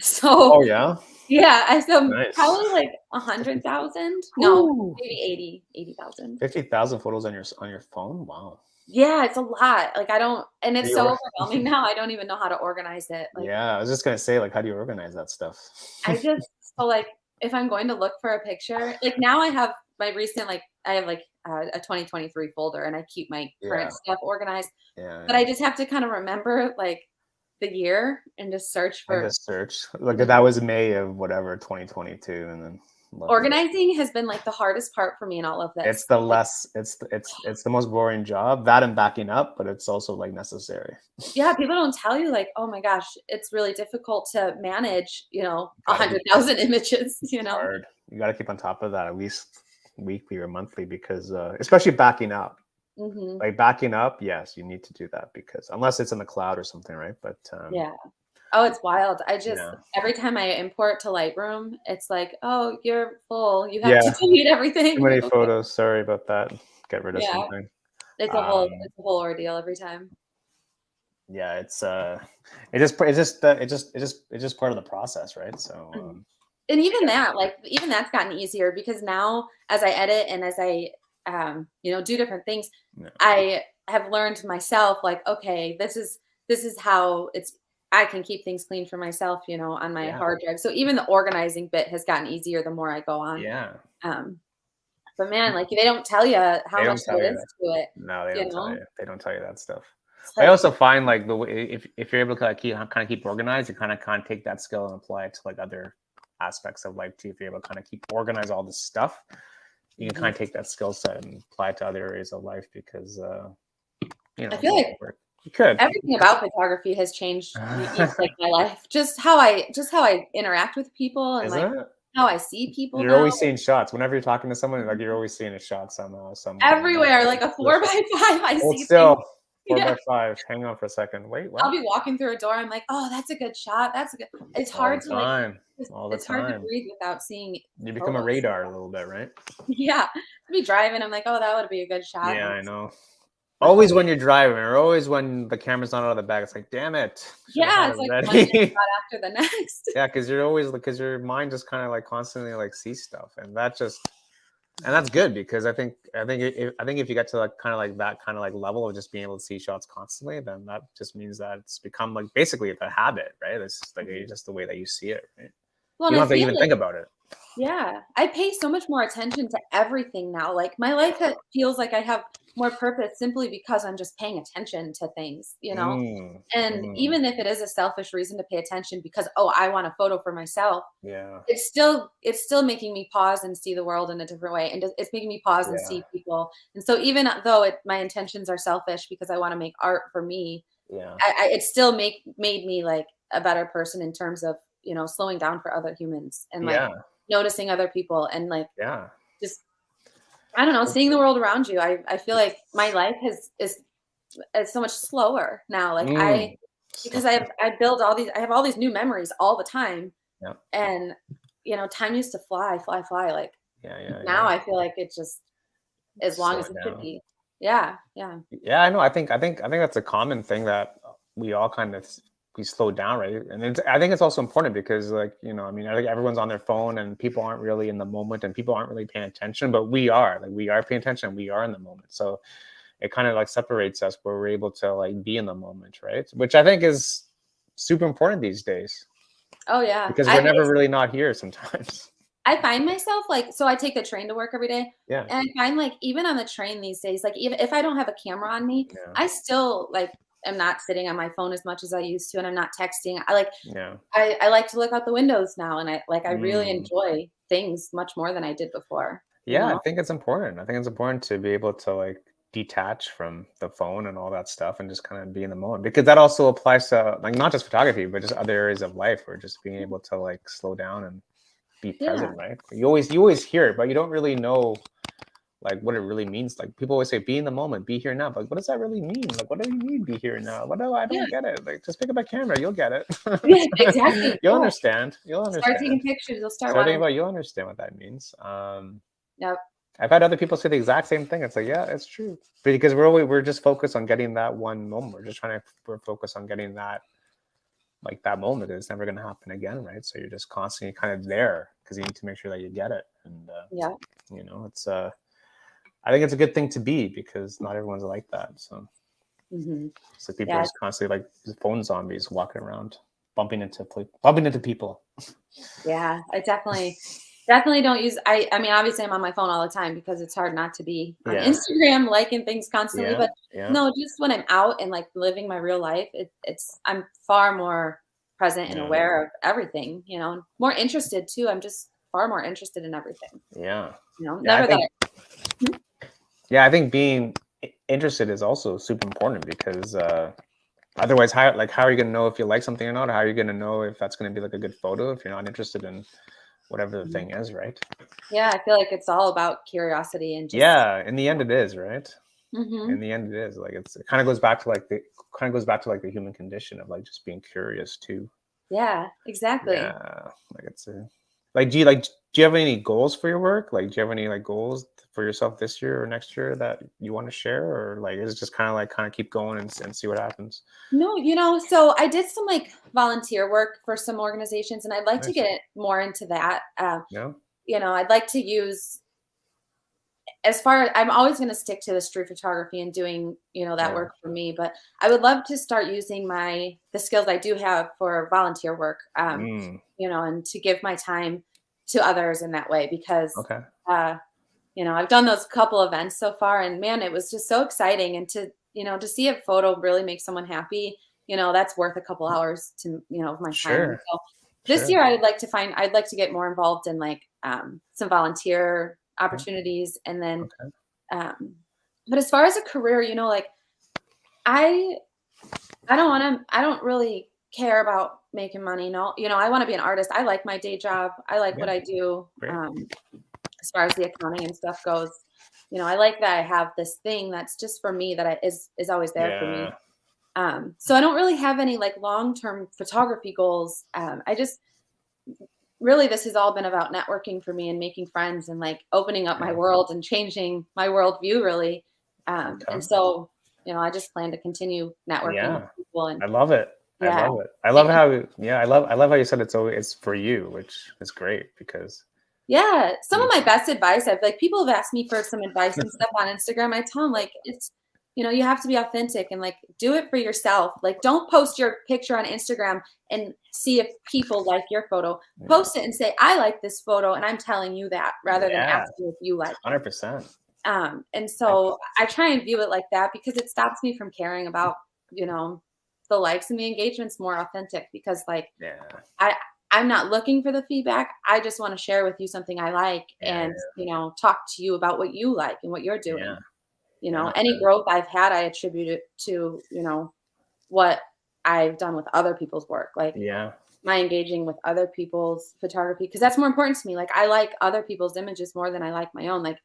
So Oh yeah, yeah, I so nice. probably like 100,000. No, Whoo. maybe 80,000. 50,000 photos on your phone. Wow. Yeah, it's a lot. Like I don't, and Do it's you so or- overwhelming now. I don't even know how to organize it. Like yeah, I was just gonna say, like, how do you organize that stuff? I just so like if I'm going to look for a picture, like now I have my recent like I have like a 2023 folder and I keep my current Yeah, stuff organized, yeah, but I yeah. just have to kind of remember like the year and just search And for just search. Like mhm. that was May of whatever 2022, and then look at it. Organizing has been like the hardest part for me in all of It's this. the Like, less. It's the most boring job. That and backing up, but it's also like necessary. yeah, people don't tell you like, oh my gosh, it's really difficult to manage, a Gotta keep. 100,000 images, It's hard. You got to keep on top of that at least weekly or monthly because, especially backing up. hmm Like backing up, yes, you need to do that because unless it's in the cloud or something, right? But Yeah. Oh, it's wild. I just yeah, every time I import to Lightroom, it's like, "Oh, you're full. You have to yeah, delete too everything." I'm many like, "Okay." photos. Sorry about that. Get rid of Yeah. something. It's a whole Um, it's a whole ordeal every time. yeah, it's just part of the process, right? So Mhm. And I even guess that, like, even that's gotten easier because now as I edit and as I, do different things, yeah, I have learned myself, like, okay, this is how it's I can keep things clean for myself, on my yeah, hard drive. So even the organizing bit has gotten easier the more I go on. yeah. Um, but man, like, they don't tell you how They much don't tell there you is that. to it, No, they you don't tell know? you. They don't tell you that stuff. It's I like also find like the way if you're able to keep organized, you kind of take that skill and apply it to like other aspects of life too. If you're able to kind of keep organize all this stuff, you can mhm. kind of take that skill set and apply it to other areas of life because I feel you like can work. You could. everything about photography has changed like my life. Just how I interact with people and like Isn't it? how I see people You're now. always seeing shots. Whenever you're talking to someone, like Mhm. you're always seeing a shot somehow, some way. And Everywhere, like a that's 4 by perfect. 5, I Hold see things. still. Four Yeah. by five. Hang on for a second. Wait, I'll what? be walking through a door, I'm like, "Oh, that's a good shot. That's a good." It's All hard the to like time. just All the it's hard to time. breathe without seeing You become a photos. radar a little bit, right? Yeah. To be driving, I'm like, "Oh, that would be a good shot." Yeah, And I know. my Always phone when you're driving, or always when the camera's not out of the bag, it's like, damn it, should have yeah, had it it's like one ready. shot after the next. Yeah, because you're always because your mind just kind of like constantly like sees stuff, and that's good because I think if you get to like kind of like that kind of like level of just being able to see shots constantly, then that just means that it's become like basically a habit, right? It's just like Mhm. just the way that you see it, right? Well, You and I don't have to feel even like think about it. yeah, I pay so much more attention to everything now. Like my life feels like I have more purpose simply because I'm just paying attention to things. Mm, And mm, even if it is a selfish reason to pay attention because oh, I want a photo for myself, yeah, it's still making me pause and see the world in a different way, and it's making me pause and yeah, see people. And so even though my intentions are selfish because I want to make art for me, yeah, it still made me like a better person in terms of slowing down for other humans and like yeah, noticing other people and like yeah. just I don't know, seeing the world around you. I feel like my life is so much slower now. Like I Mm. because So, I have all these new memories all the time, yeah, and time used to fly, fly, fly. Like yeah, yeah, now yeah. I feel like it just as long Slow as it it should down. be. Yeah, yeah. Yeah, I know. I think that's a common thing that we all kind of we slow down, right? And I think it's also important because, like, I mean, I think everyone's on their phone and people aren't really in the moment and people aren't really paying attention, but we are. Like, we are paying attention. We are in the moment. So it kind of like separates us where we're able to like be in the moment, right? Which I think is super important these days Oh yeah. because we're never really not here sometimes. I find myself like so I take the train to work every day, Yeah, and I find like even on the train these days, like even if I don't have a camera on me, yeah, I still like am not sitting on my phone as much as I used to, and I'm not texting. yeah. I like to look out the windows now, and I really Mm. enjoy things much more than I did before. You Yeah, I know? think it's important. I think it's important to be able to like detach from the phone and all that stuff and just kind of be in the moment because that also applies to like not just photography, but just other areas of life where just being able to like slow down and be Yeah, present, right? You always hear it, but you don't really know like what it really means. Like people always say, be in the moment, be here now. But like, what does that really mean? Like, what do you mean be here now? What do I yeah, don't get it? Like just pick up a camera, you'll get it. yeah, exactly. You'll Yeah. understand. You'll Start understand. taking pictures. You'll start Starting wanting. about you'll understand what that means. Yep. I've had other people say the exact same thing. It's like, yeah, it's true. Because we're just focused on getting that one moment. We're focused on getting that like that moment. It's never going to happen again, right? So you're just constantly kind of there because you need to make sure that you get it. And Yeah. it's I think it's a good thing to be because not everyone's like that. So Hmm. people are Yeah. just constantly like phone zombies walking around, bumping into people. Yeah. I definitely don't use, I mean, obviously I'm on my phone all the time because it's hard not to be on Yeah, Instagram liking things constantly, yeah, but yeah, no, just when I'm out and like living my real life, I'm far more present and yeah, aware of everything, and more interested too. I'm just far more interested in everything, yeah, yeah. I never that think I, Mhm. yeah, I think being interested is also super important because otherwise, how are you going to know if you like something or not? Or how are you going to know if that's going to be like a good photo if you're not interested in whatever the Mhm. thing is, right? Yeah, I feel like it's all about curiosity and just Yeah, in the end, it is, right? In Mhm. the end, it is like it kind of goes back to like the human condition of like just being curious too. Yeah, exactly. Yeah, like like do you have any goals for your work? Like, do you have any like goals for yourself this year or next year that you want to share, or like is it just kind of keep going and see what happens? No, so I did some like volunteer work for some organizations and I'd like to Nice. get more into that. Yeah. I'd like to use as far I'm always going to stick to the street photography and doing, that Yeah. work for me, but I would love to start using the skills I do have for volunteer work, Mm, and to give my time to others in that way because okay. uh I've done those couple events so far and man, it was just so exciting and to see a photo really make someone happy, that's worth a couple hours of my time. And Sure. so this Sure. year I'd like to get more involved in like some volunteer Okay. opportunities and then Okay. um but as far as a career, like I I don't really care about making money. No, I want to be an artist. I like my day job. I like Yeah. what I do. Great. As far as the accounting and stuff goes, I like that I have this thing that's just for me that is always there for me. Yeah. So I don't really have any like long-term photography goals. I just really this has all been about networking for me and making friends and like opening up my Yeah. world and changing my worldview really. And Okay. so, I just plan to continue networking with Yeah. people and I love it. I yeah. love it. I love how yeah, I love how you said it's for you, which is great because Yeah, some of you my best advice, I've like people have asked me for some advice and stuff on Instagram. I tell them like you have to be authentic and like do it for yourself. Like don't post your picture on Instagram and see if people like your photo. yeah. Post it and say, I like this photo and I'm telling you that rather than Yeah. ask you if you like it. 100%. And I so I try and view it like that because it stops me from caring about, you know, the likes and the engagement's more authentic because like yeah. I I'm not looking for the feedback. I just want to share with you something I like Yeah. and, talk to you about what you like and what you're Yeah. doing. Yeah. Any growth I've had, I attribute it to, what I've done with other people's work. Like Yeah. my engaging with other people's photography because that's more important to me. Like I like other people's images more than I like my own. Like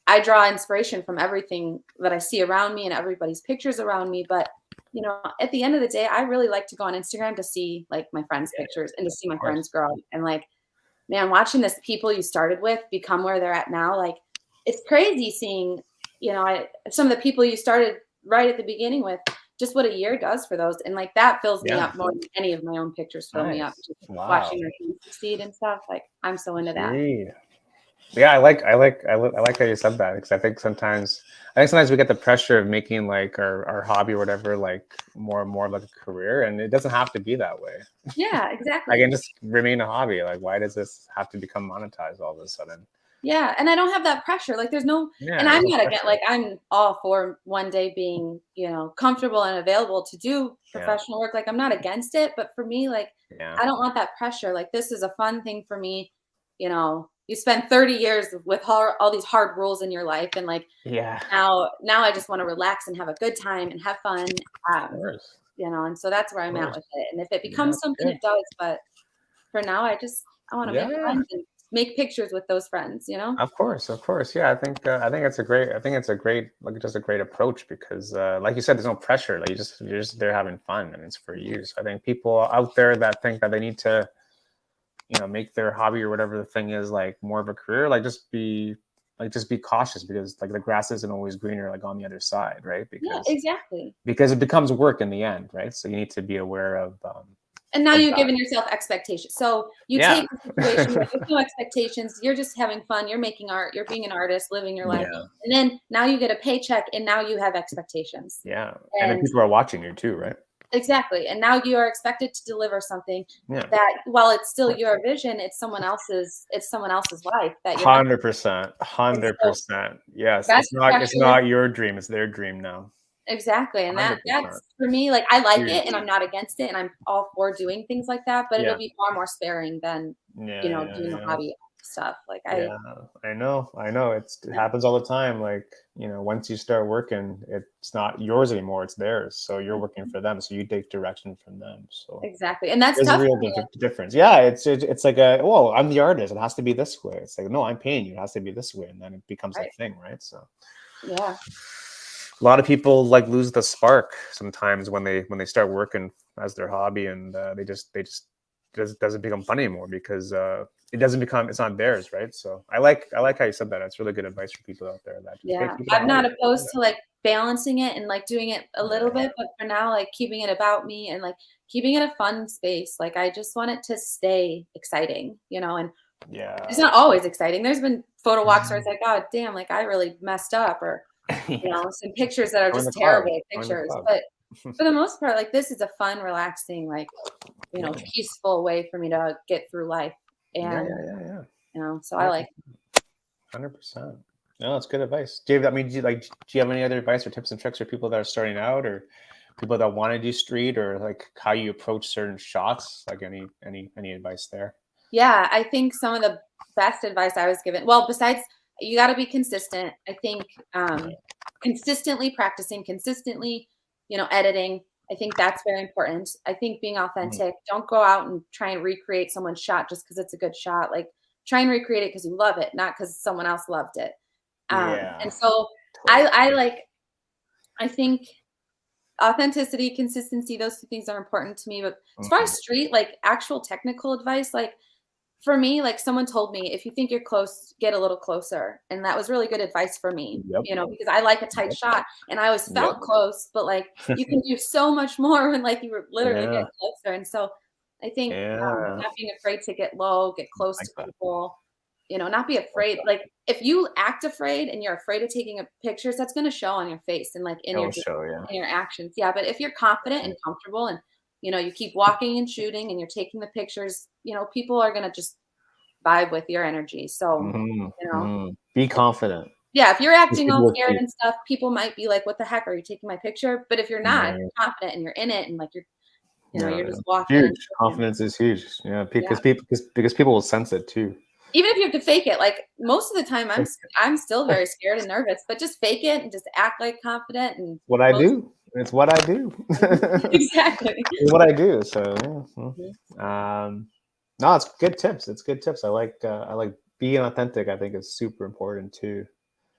I draw inspiration from everything that I see around me and everybody's pictures around me. But, at the end of the day, I really like to go on Instagram to see like my friends' Yeah. pictures and to see Of my course. friends grow. And like, man, watching this people you started with become where they're at now, like it's crazy seeing, some of the people you started right at the beginning with, just what a year does for those. And like that fills me Yeah. up more than any of my own pictures fill me up. Nice. Just Wow. watching my friends succeed and stuff. Like I'm so into that. Gee. Yeah, I like how you said that because I think sometimes we get the pressure of making like our hobby or whatever like more and more like a career, and it doesn't have to be that way. Yeah, I can exactly. just remain a hobby. Like, why does this have to become monetized all of a sudden? Yeah, and I don't have that pressure, like, there's no Yeah, and there's I'm no not again pressure. like, I'm all for one day being, comfortable and available to do Yeah, professional work, like, I'm not against it, but for me, like, yeah, I don't want that pressure, like, this is a fun thing for me, you spend 30 years with all these hard rules in your life, and, like, yeah. now I just wanna relax and have a good time and have fun, Of um, course, and so that's where of I'm at course. with it, and if it Yeah, becomes that's something, good. it does, but for now, I wanna make Yeah, friends and make pictures with those friends, of course, of course. Yeah, I think it's a great like just a great approach because like you said, there's no pressure. Like you're just there having fun, and it's for you. So I think people out there that think that they need to make their hobby or whatever the thing is like more of a career, like just be cautious because like the grass isn't always greener like on the other side, right? Yeah, Because exactly. because it becomes work in the end, right? So you need to be aware of And now like you're that. giving yourself expectations. So you Yeah. take the situation where there's no expectations, you're just having fun, you're making art, you're being an artist, living your life. Yeah. And then now you get a paycheck and now you have expectations. Yeah. And then And people are watching you too, right? exactly. And now you are expected to deliver something Yeah. that while it's still your vision, it's someone else's life that you're not. 100%. And so 100%. Yes. that's the It's pressure. not your dream, it's their dream now. Exactly, and that's 100%. for me, like, I like Huge. it and I'm not against it, and I'm all for doing things like that, but it'll Yeah. be far more sparing than, Yeah, yeah, doing the yeah. hobby stuff. Like, Yeah, I know, I know. It yeah, happens all the time. Like, once you start working, it's not yours anymore, it's theirs. So you're working for them, so you take direction from them. So exactly, and that's there's a tough real for me, like, difference. Yeah, it's like a, well, I'm the artist. It has to be this way. It's like, no, I'm paying you. It has to be this way, and then it becomes a right, thing, right? So yeah, a lot of people like lose the spark sometimes when they start working as their hobby, and they just doesn't become fun anymore because it's not theirs, right? So I like how you said that. It's really good advice for people out there that just, hey, yeah. keep it a I'm hobby. not opposed to, like, balancing it and, like, doing it a little Yeah, bit, but for now, like, keeping it about me and, like, keeping it a fun space, like, I just want it to stay exciting, and it's yeah. not always exciting. There's been photo walks where it's like, "God damn, like, I really messed up," or Yeah. some pictures that are Join the just club. terrible Join the pictures, club. but for the most part, like, this is a fun, relaxing, like, Yeah, peaceful way for me to get through life, yeah, and, yeah, yeah, yeah. so I like. 100%. 100%. No, that's good advice. Do you have any other advice or tips and tricks for people that are starting out, or people that want to do street, or like how you approach certain shots? Like any advice there? Yeah, I think some of the best advice I was given, well, besides you gotta be consistent, I think, consistently practicing, consistently, editing, I think that's very important. I think being Mhm. authentic, don't go out and try and recreate someone's shot just because it's a good shot, like, try and recreate it because you love it, not because someone else loved it. Yeah, And so I totally. like I think authenticity, consistency, those 2 things are important to me, but as far as Mhm. street, like, actual technical advice, like, for me, like, someone told me, "If you think you're close, get a little closer," and that was really good advice for me, Yep. because I like a tight Yep. shot, and I always Yep. felt close, but, like, you can do so much more when, like, you were literally Yeah. get closer, and so I think, Yeah. not being afraid to get low, get close Like to that. people, not be Like afraid, that. like, if you act afraid and you're afraid of taking a pictures, that's gonna show on your face and, like, It'll show. Yeah. in your actions, yeah, but if you're confident and comfortable and, you keep walking and shooting and you're taking the pictures, people are gonna just vibe with your energy. So, Mhm. you know, Mhm. Be if confident. yeah, if you're These acting people all will scared see. and stuff, people might be like, "What the heck? Are you taking my picture?" But if you're not, if Yeah. you're confident and you're in it and like Yeah. you're just walking and Huge. shooting. Confidence is huge. Yeah, Yeah. because people will sense it too. Even if you have to fake it, like most of the time I'm still very It's scared and nervous, but just fake it and just act like confident and what I most. do. It's what I do. Mhm. Exactly. It's what I do. So yeah. Mhm. No, it's good tips. It's good tips. I like being authentic. I think is super important too.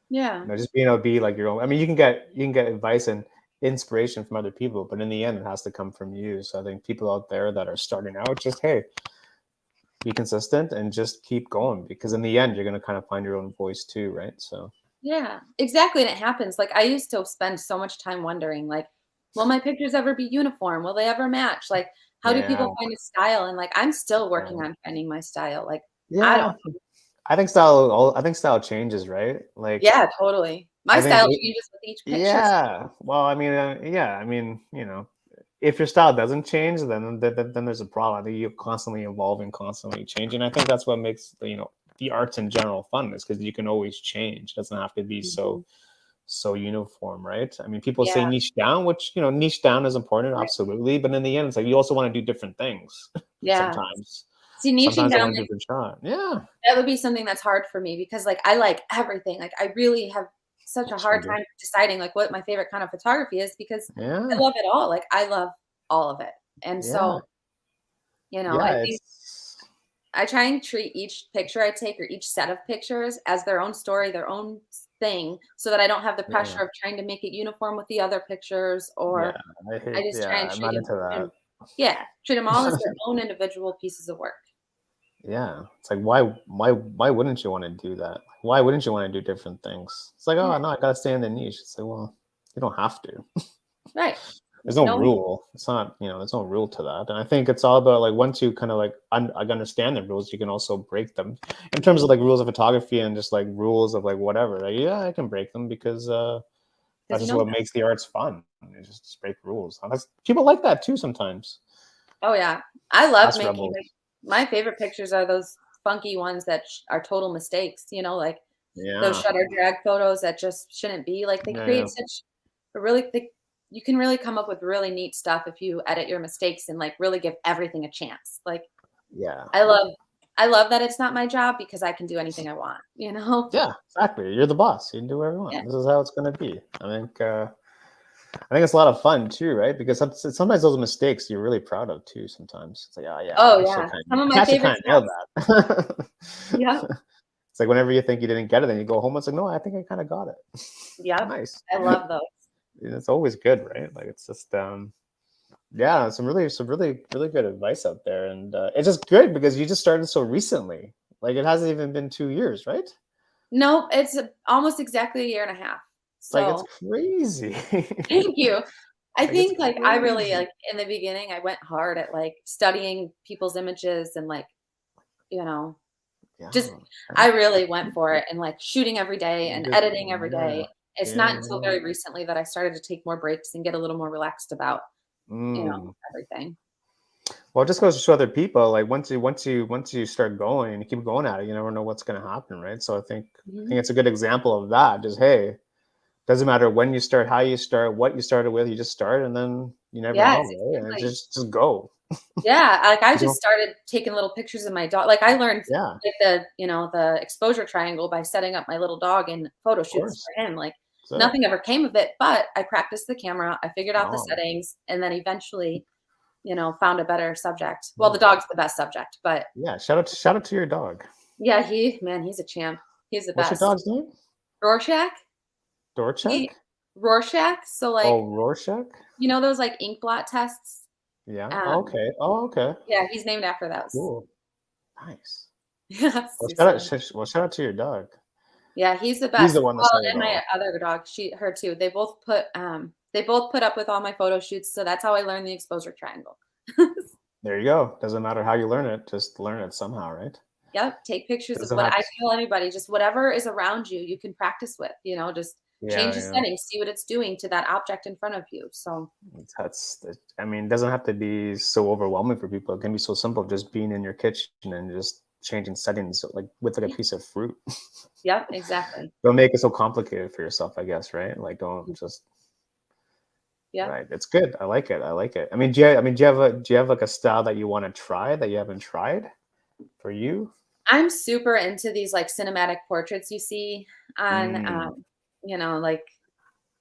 Yeah. Just being able to be like your own. I mean, you can get advice and inspiration from other people, but in the end, it has to come from you. So I think people out there that are starting out, just hey, be consistent and just keep going because in the end, you're gonna kind of find your own voice too, right? So Yeah, exactly, and it happens. Like, I used to spend so much time wondering, like, will my pictures ever be uniform? Will they ever match? Like, how do yeah, people find a style? And like, I'm still yeah, working on finding my style. Like, I don't. yeah. I think style changes, right? Like Yeah, totally. My I think style changes with each picture. yeah. Well, I mean, yeah. I mean, if your style doesn't change, then there's a problem. I think you're constantly evolving, constantly changing. I think that's what makes the arts in general fun is because you can always change. It doesn't have to be Mhm. so uniform, right? I mean, people say Yeah, niche down, which niche down is important, right. absolutely. But in the end, it's like you also want to do different things Yeah. sometimes. See, niching Sometimes I down, want a like, different shot. Yeah, that would be something that's hard for me because, like, I like everything. Like, I really have such a so hard good. time deciding, like, what my favorite kind of photography is because I Yeah, love it all. Like, I love all of it. And yeah, so, I yeah. think It's I try and treat each picture I take or each set of pictures as their own story, their own thing, so that I don't have the yeah, pressure of trying to make it uniform with the other pictures, yeah. or I just Yeah. try and I'm not into treat that. 'em. Yeah, treat them all as their own individual pieces of work. Yeah, it's like why wouldn't you want to do that? Why wouldn't you want to do different things? It's like, Yeah, oh no, I gotta stay in the niche. It's like, well, you don't have to. right. there's no No, rule. It's not, there's no rule to that. And I think it's all about like once you kind of like understand the rules, you can also break them. In terms of like rules of photography and just like rules of like whatever. Like, yeah, I can break them because because that's you just know what best. makes the arts fun. It's just break rules. And that's, people like that too sometimes. Oh, yeah. I love Us making, like rebels. my favorite pictures are those funky ones that are total mistakes, like those Yeah. shutter drag photos that just shouldn't be, like, they Yeah. Yeah. create such a really thick you can really come up with really neat stuff if you edit your mistakes and, like, really give everything a chance. Like, Yeah. I love I love that it's not my job because I can do anything I want, you know? Yeah, exactly. You're the boss. You can do whatever you want. Yeah. This is how it's going to be. I think it's a lot of fun too, right? Because sometimes those mistakes you're really proud of too. Sometimes it's like, oh yeah, Oh, I actually yeah. kind Some of I my actually favorite kind of nailed spots. that. Yep. It's like whenever you think you didn't get it, then you go home. It's like, no, I think I kind of got it. Yep. Nice. I love those. It's always good, right? Like it's just yeah, some really good advice out there, and it's just good because you just started so recently. Like it hasn't even been 2 years, right? Nope, it's almost exactly a year and a half. Like it's So, crazy. thank you. I Like it's think, like, I really, crazy. like, in the beginning, I went hard at, like, studying people's images and, like, you know, just Yeah. I really went for it and, like, shooting every day and Just editing every yeah. day. It's not Yeah, until yeah. very recently that I started to take more breaks and get a little more relaxed about, Mm. everything. Well, it just goes to show other people, like once you start going and you keep going at it, you never know what's gonna happen, right? So I think Mhm. it's a good example of that. Just hey, doesn't matter when you start, how you start, what you started with, you just start and then you never Yes, know, right? And exactly. just go. Yeah, like, I You just know? started taking little pictures of my dog like, I learned, Yeah, like, the exposure triangle by setting up my little dog in photo of shoots course. for him, like, That's it. nothing ever came of it, but I practiced the camera, I figured out the Oh, settings, and then eventually, found a better subject. Well, the yeah. dog's the best subject, but Yeah. Shout out to your dog. yeah, he's a champ. He's the What's your best. dog's name? Rorschach? He Dorchak? Rorschach, so, like, Oh, Rorschach? those, like, ink blot tests? Yeah. Um, Okay. Oh, okay. yeah, he's named after those. Cool. Nice. Yes, Well, he's silly. shout out to your dog. Yeah, he's the He's best. the one that Well, set it and my all. other dog, her too. They both put up with all my photo shoots, so that's how I learned the exposure triangle. There you go. Doesn't matter how you learn it, just learn it somehow, right? Yep, take pictures of Doesn't what have I to. tell anybody, just whatever is around you, you can practice with, just Yeah, change the yeah. settings, see what it's doing to that object in front of you. So, I mean, it doesn't have to be so overwhelming for people. It can be so simple, just being in your kitchen and just changing settings, like with like a yeah, piece of fruit. yep, exactly. Don't make it so complicated for yourself, I guess, right? Like, don't just Yep. right. It's good. I like it. I like it. I mean, do you have like a style that you want to try that you haven't tried for you? I'm super into these like cinematic portraits you see on, Mm, like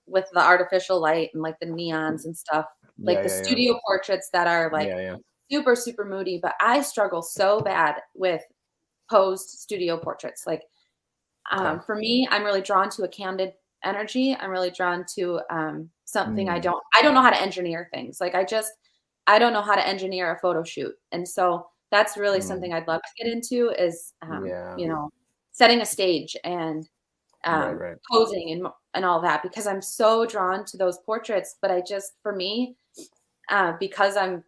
with the artificial light and like the neons and stuff, yeah, like the yeah, yeah, studio portraits that are like yeah, yeah. super, super moody. But I struggle so bad with posed studio portraits. Like, Okay. for me, I'm really drawn to a candid energy. I'm really drawn to something Mm, I don't know how to engineer things. Like, I don't know how to engineer a photo shoot. And so that's really mm, something I'd love to get into is, yeah. setting a stage and Right, right. posing and all that because I'm so drawn to those portraits. But for me, because I'm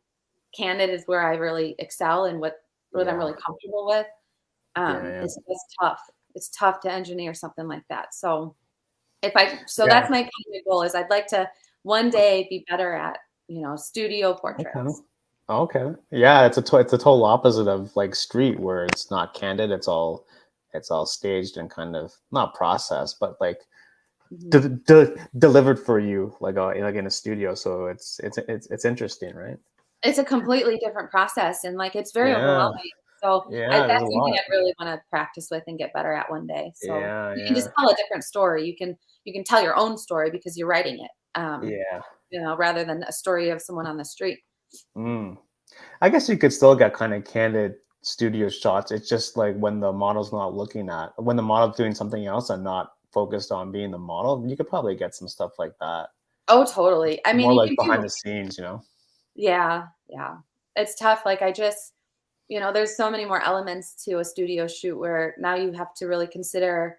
candid is where I really excel and what I'm Yeah, really comfortable with. yeah, yeah, It's just tough. It's tough to engineer something like that. So yeah. that's my kind of goal is I'd like to one day be better at, studio Okay. portraits. Okay. Yeah, it's a total opposite of like street where it's not candid. It's all staged and kind of not processed, but like Mhm. delivered for you like in a studio. So it's interesting, right? It's a completely different process and like it's very Yeah. overwhelming. So Yeah. There's a that's something lot. I really want to practice with and get better at one day. So Yeah. you can Yeah. just tell a different story. You can tell your own story because you're writing it. Yeah. Rather than a story of someone on the street. Mm. I guess you could still get kind of candid studio shots. It's just like when the model's doing something else and not focused on being the model, you could probably get some stuff like that. Oh, totally. I mean, More you like can behind do the scenes. yeah, yeah. It's tough. Like there's so many more elements to a studio shoot where now you have to really consider,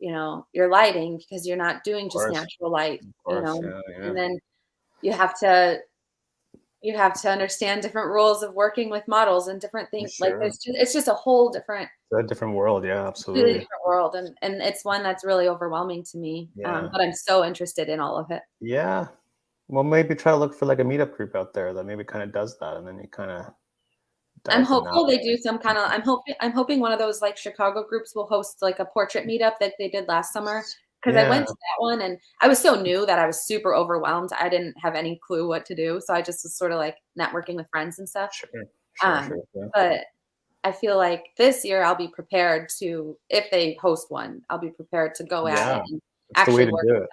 your lighting because you're not doing Of just course, natural light, of course. Yeah, yeah. and then you have to you have to understand different rules of working with models and different For things. Like sure. it's just a whole different, It's a different world. Yeah, completely absolutely. different world, and it's one that's really overwhelming to me. Yeah. But I'm so interested in all of it. Yeah. Well, maybe try to look for like a meetup group out there that maybe kind of does that, and then you kind of I'm dive in that hopeful they way. do some kind of. I'm hoping one of those like Chicago groups will host like a portrait meetup that they did last summer because I Yeah. went to that one and I was so new that I was super overwhelmed. I didn't have any clue what to do, so I just was sort of like networking with friends and stuff. Sure. Sure. Um, Sure. Yeah. but I feel like this year I'll be prepared to, if they host one, I'll be prepared to go at it Yeah. and It's the way actually to work. do it.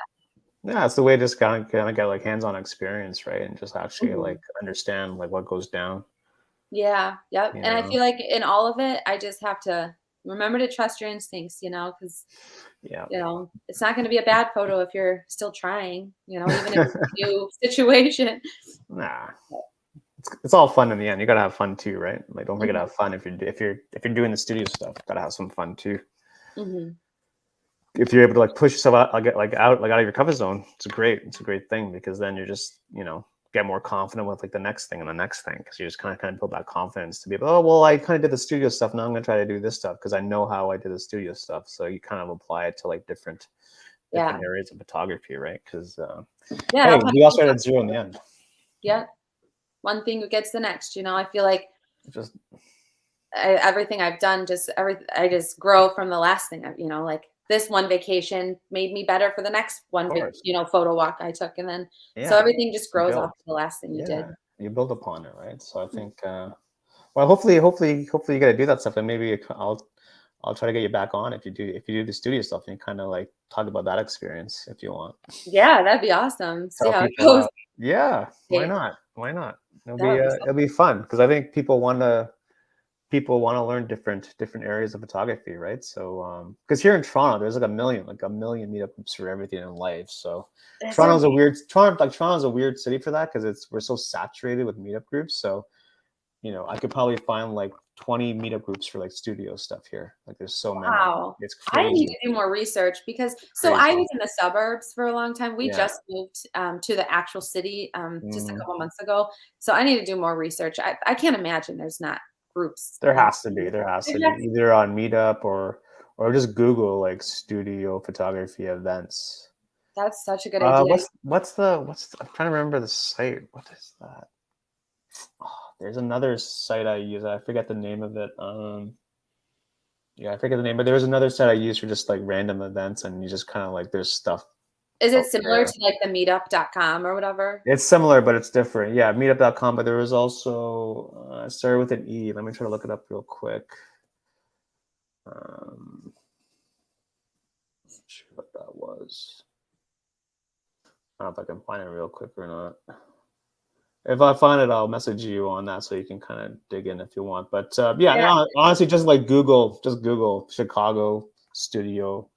Yeah, it's the way to just kind of get like hands-on experience, right? And just actually Mhm. like understand like what goes down, Yeah, yep, you and I know? feel like in all of it, I just have to remember to trust your instincts, because Yeah. it's not gonna be a bad photo if you're still trying, even if it's a new situation. Nah, it's all fun in the end. You gotta have fun too, right? Like, don't forget to Mhm, have fun if you're doing the studio stuff. Gotta have some fun too. mhm. If you're able to like push yourself out, like, out of your comfort zone, it's a great thing because then you're just get more confident with like the next thing and the next thing because you just kind of build that confidence to be able. Oh well, I kind of did the studio stuff. Now I'm gonna try to do this stuff because I know how I did the studio stuff. So you kind of apply it to like different Yeah. areas of photography, right? Because Yeah, hey, that's how we all things started are. at zero in the end. Yeah, one thing gets the next, I feel like Just everything I've done I just grow from the last thing like this one vacation made me better for the next of one course, photo walk I took, and then so yeah, everything just you grows off build. of the last thing you Yeah, did. you build upon it, right? So I think, well, hopefully, you got to do that stuff, and maybe I'll try to get you back on if you do the studio stuff, and you kind of like talk about that experience if you want. Yeah, that'd be awesome. See Tell how it people goes. out. Yeah, why Okay, not? Why not? It'll that be would be uh, so. it'll be fun because I think people want to learn different areas of photography, right? So because here in Toronto there's like a million meetup groups for everything in life. So Is there Toronto's a weird city for that because we're so saturated with meetup groups. So I could probably find like 20 meetup groups for like studio stuff here. Like there's so many. Wow. It's I need crazy. to do more research because It's so I crazy. was in the suburbs for a long time. We Yeah. just moved to the actual city just a Mhm. couple months ago. So I need to do more research. I can't imagine there's not groups There like has to be. There has there to be has- either on Meetup or just Google like studio photography events. that's such a good idea. I'm trying to remember the site. What is that? Oh, there's another site I use. I forget the name of it. Yeah, I forget the name, but there was another site I use for just like random events, and you just kind of like there's stuff Is it out similar there. to like the meetup.com or whatever? It's similar, but it's different. Yeah, meetup.com, but there was also it started with an E. Let me try to look it up real quick. Not sure what that was. I don't know if I can find it real quick or not. If I find it, I'll message you on that so you can kind of dig in if you want. But yeah, Yeah, no, honestly, just Google Chicago studio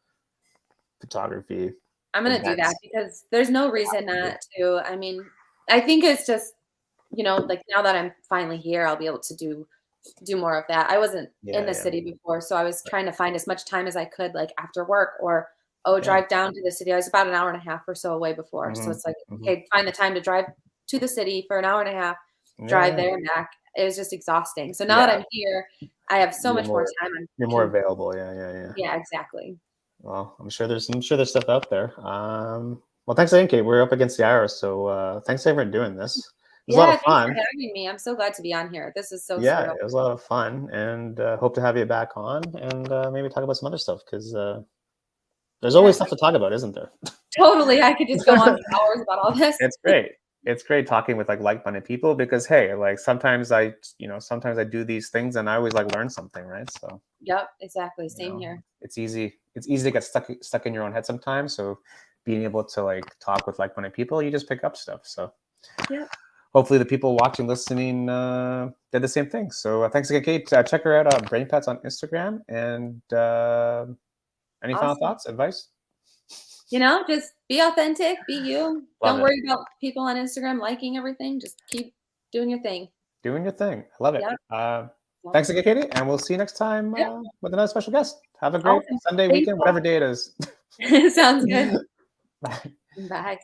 photography I'm gonna do that events. because there's no reason not to. I mean, I think it's just, like now that I'm finally here, I'll be able to do more of that. I wasn't in Yeah, the yeah, city before, so I was trying to find as much time as I could, like after work or yeah. drive down to the city. I was about an hour and a half or so away before, so Hmm. it's like, Hmm. okay, find the time to drive to the city for an hour and a half, drive Yeah, there and back. It was just exhausting. So now that yeah. I'm here, I have so You're much more more time. you're I more can, available. Yeah, yeah, yeah. yeah, exactly. Well, I'm sure there's stuff out there. Well, thanks again, Kate. We're up against the hour, so thanks again for doing this. It was a lot Yeah, of thanks for fun. having me. I'm so glad to be on here. This is so Yeah, surreal. it was a lot of fun, and hope to have you back on and maybe talk about some other stuff because there's Yeah, always stuff to talk about, isn't there? totally. I could just go on for hours about all this. It's great. It's great talking with like-minded people because hey, like sometimes I do these things and I always like learn something, right? So Yep, exactly. you Same know, here. it's easy to get stuck in your own head sometimes. So being able to like talk with like-minded people, you just pick up stuff. So Yep. hopefully the people watching, listening, did the same thing. So thanks again, Kate. Check her out, Brain Pets on Instagram. And any final Awesome. thoughts, advice? Just be authentic, be you. Love Don't it. worry about people on Instagram liking everything. Just keep doing your thing. Doing your thing. I love it. Yep. Yep. Thanks again, Katie, and we'll see you next time Yep. with another special guest. Have a great Awesome. Sunday, Thank weekend, whatever day it is. you. Sounds good. Bye. Bye.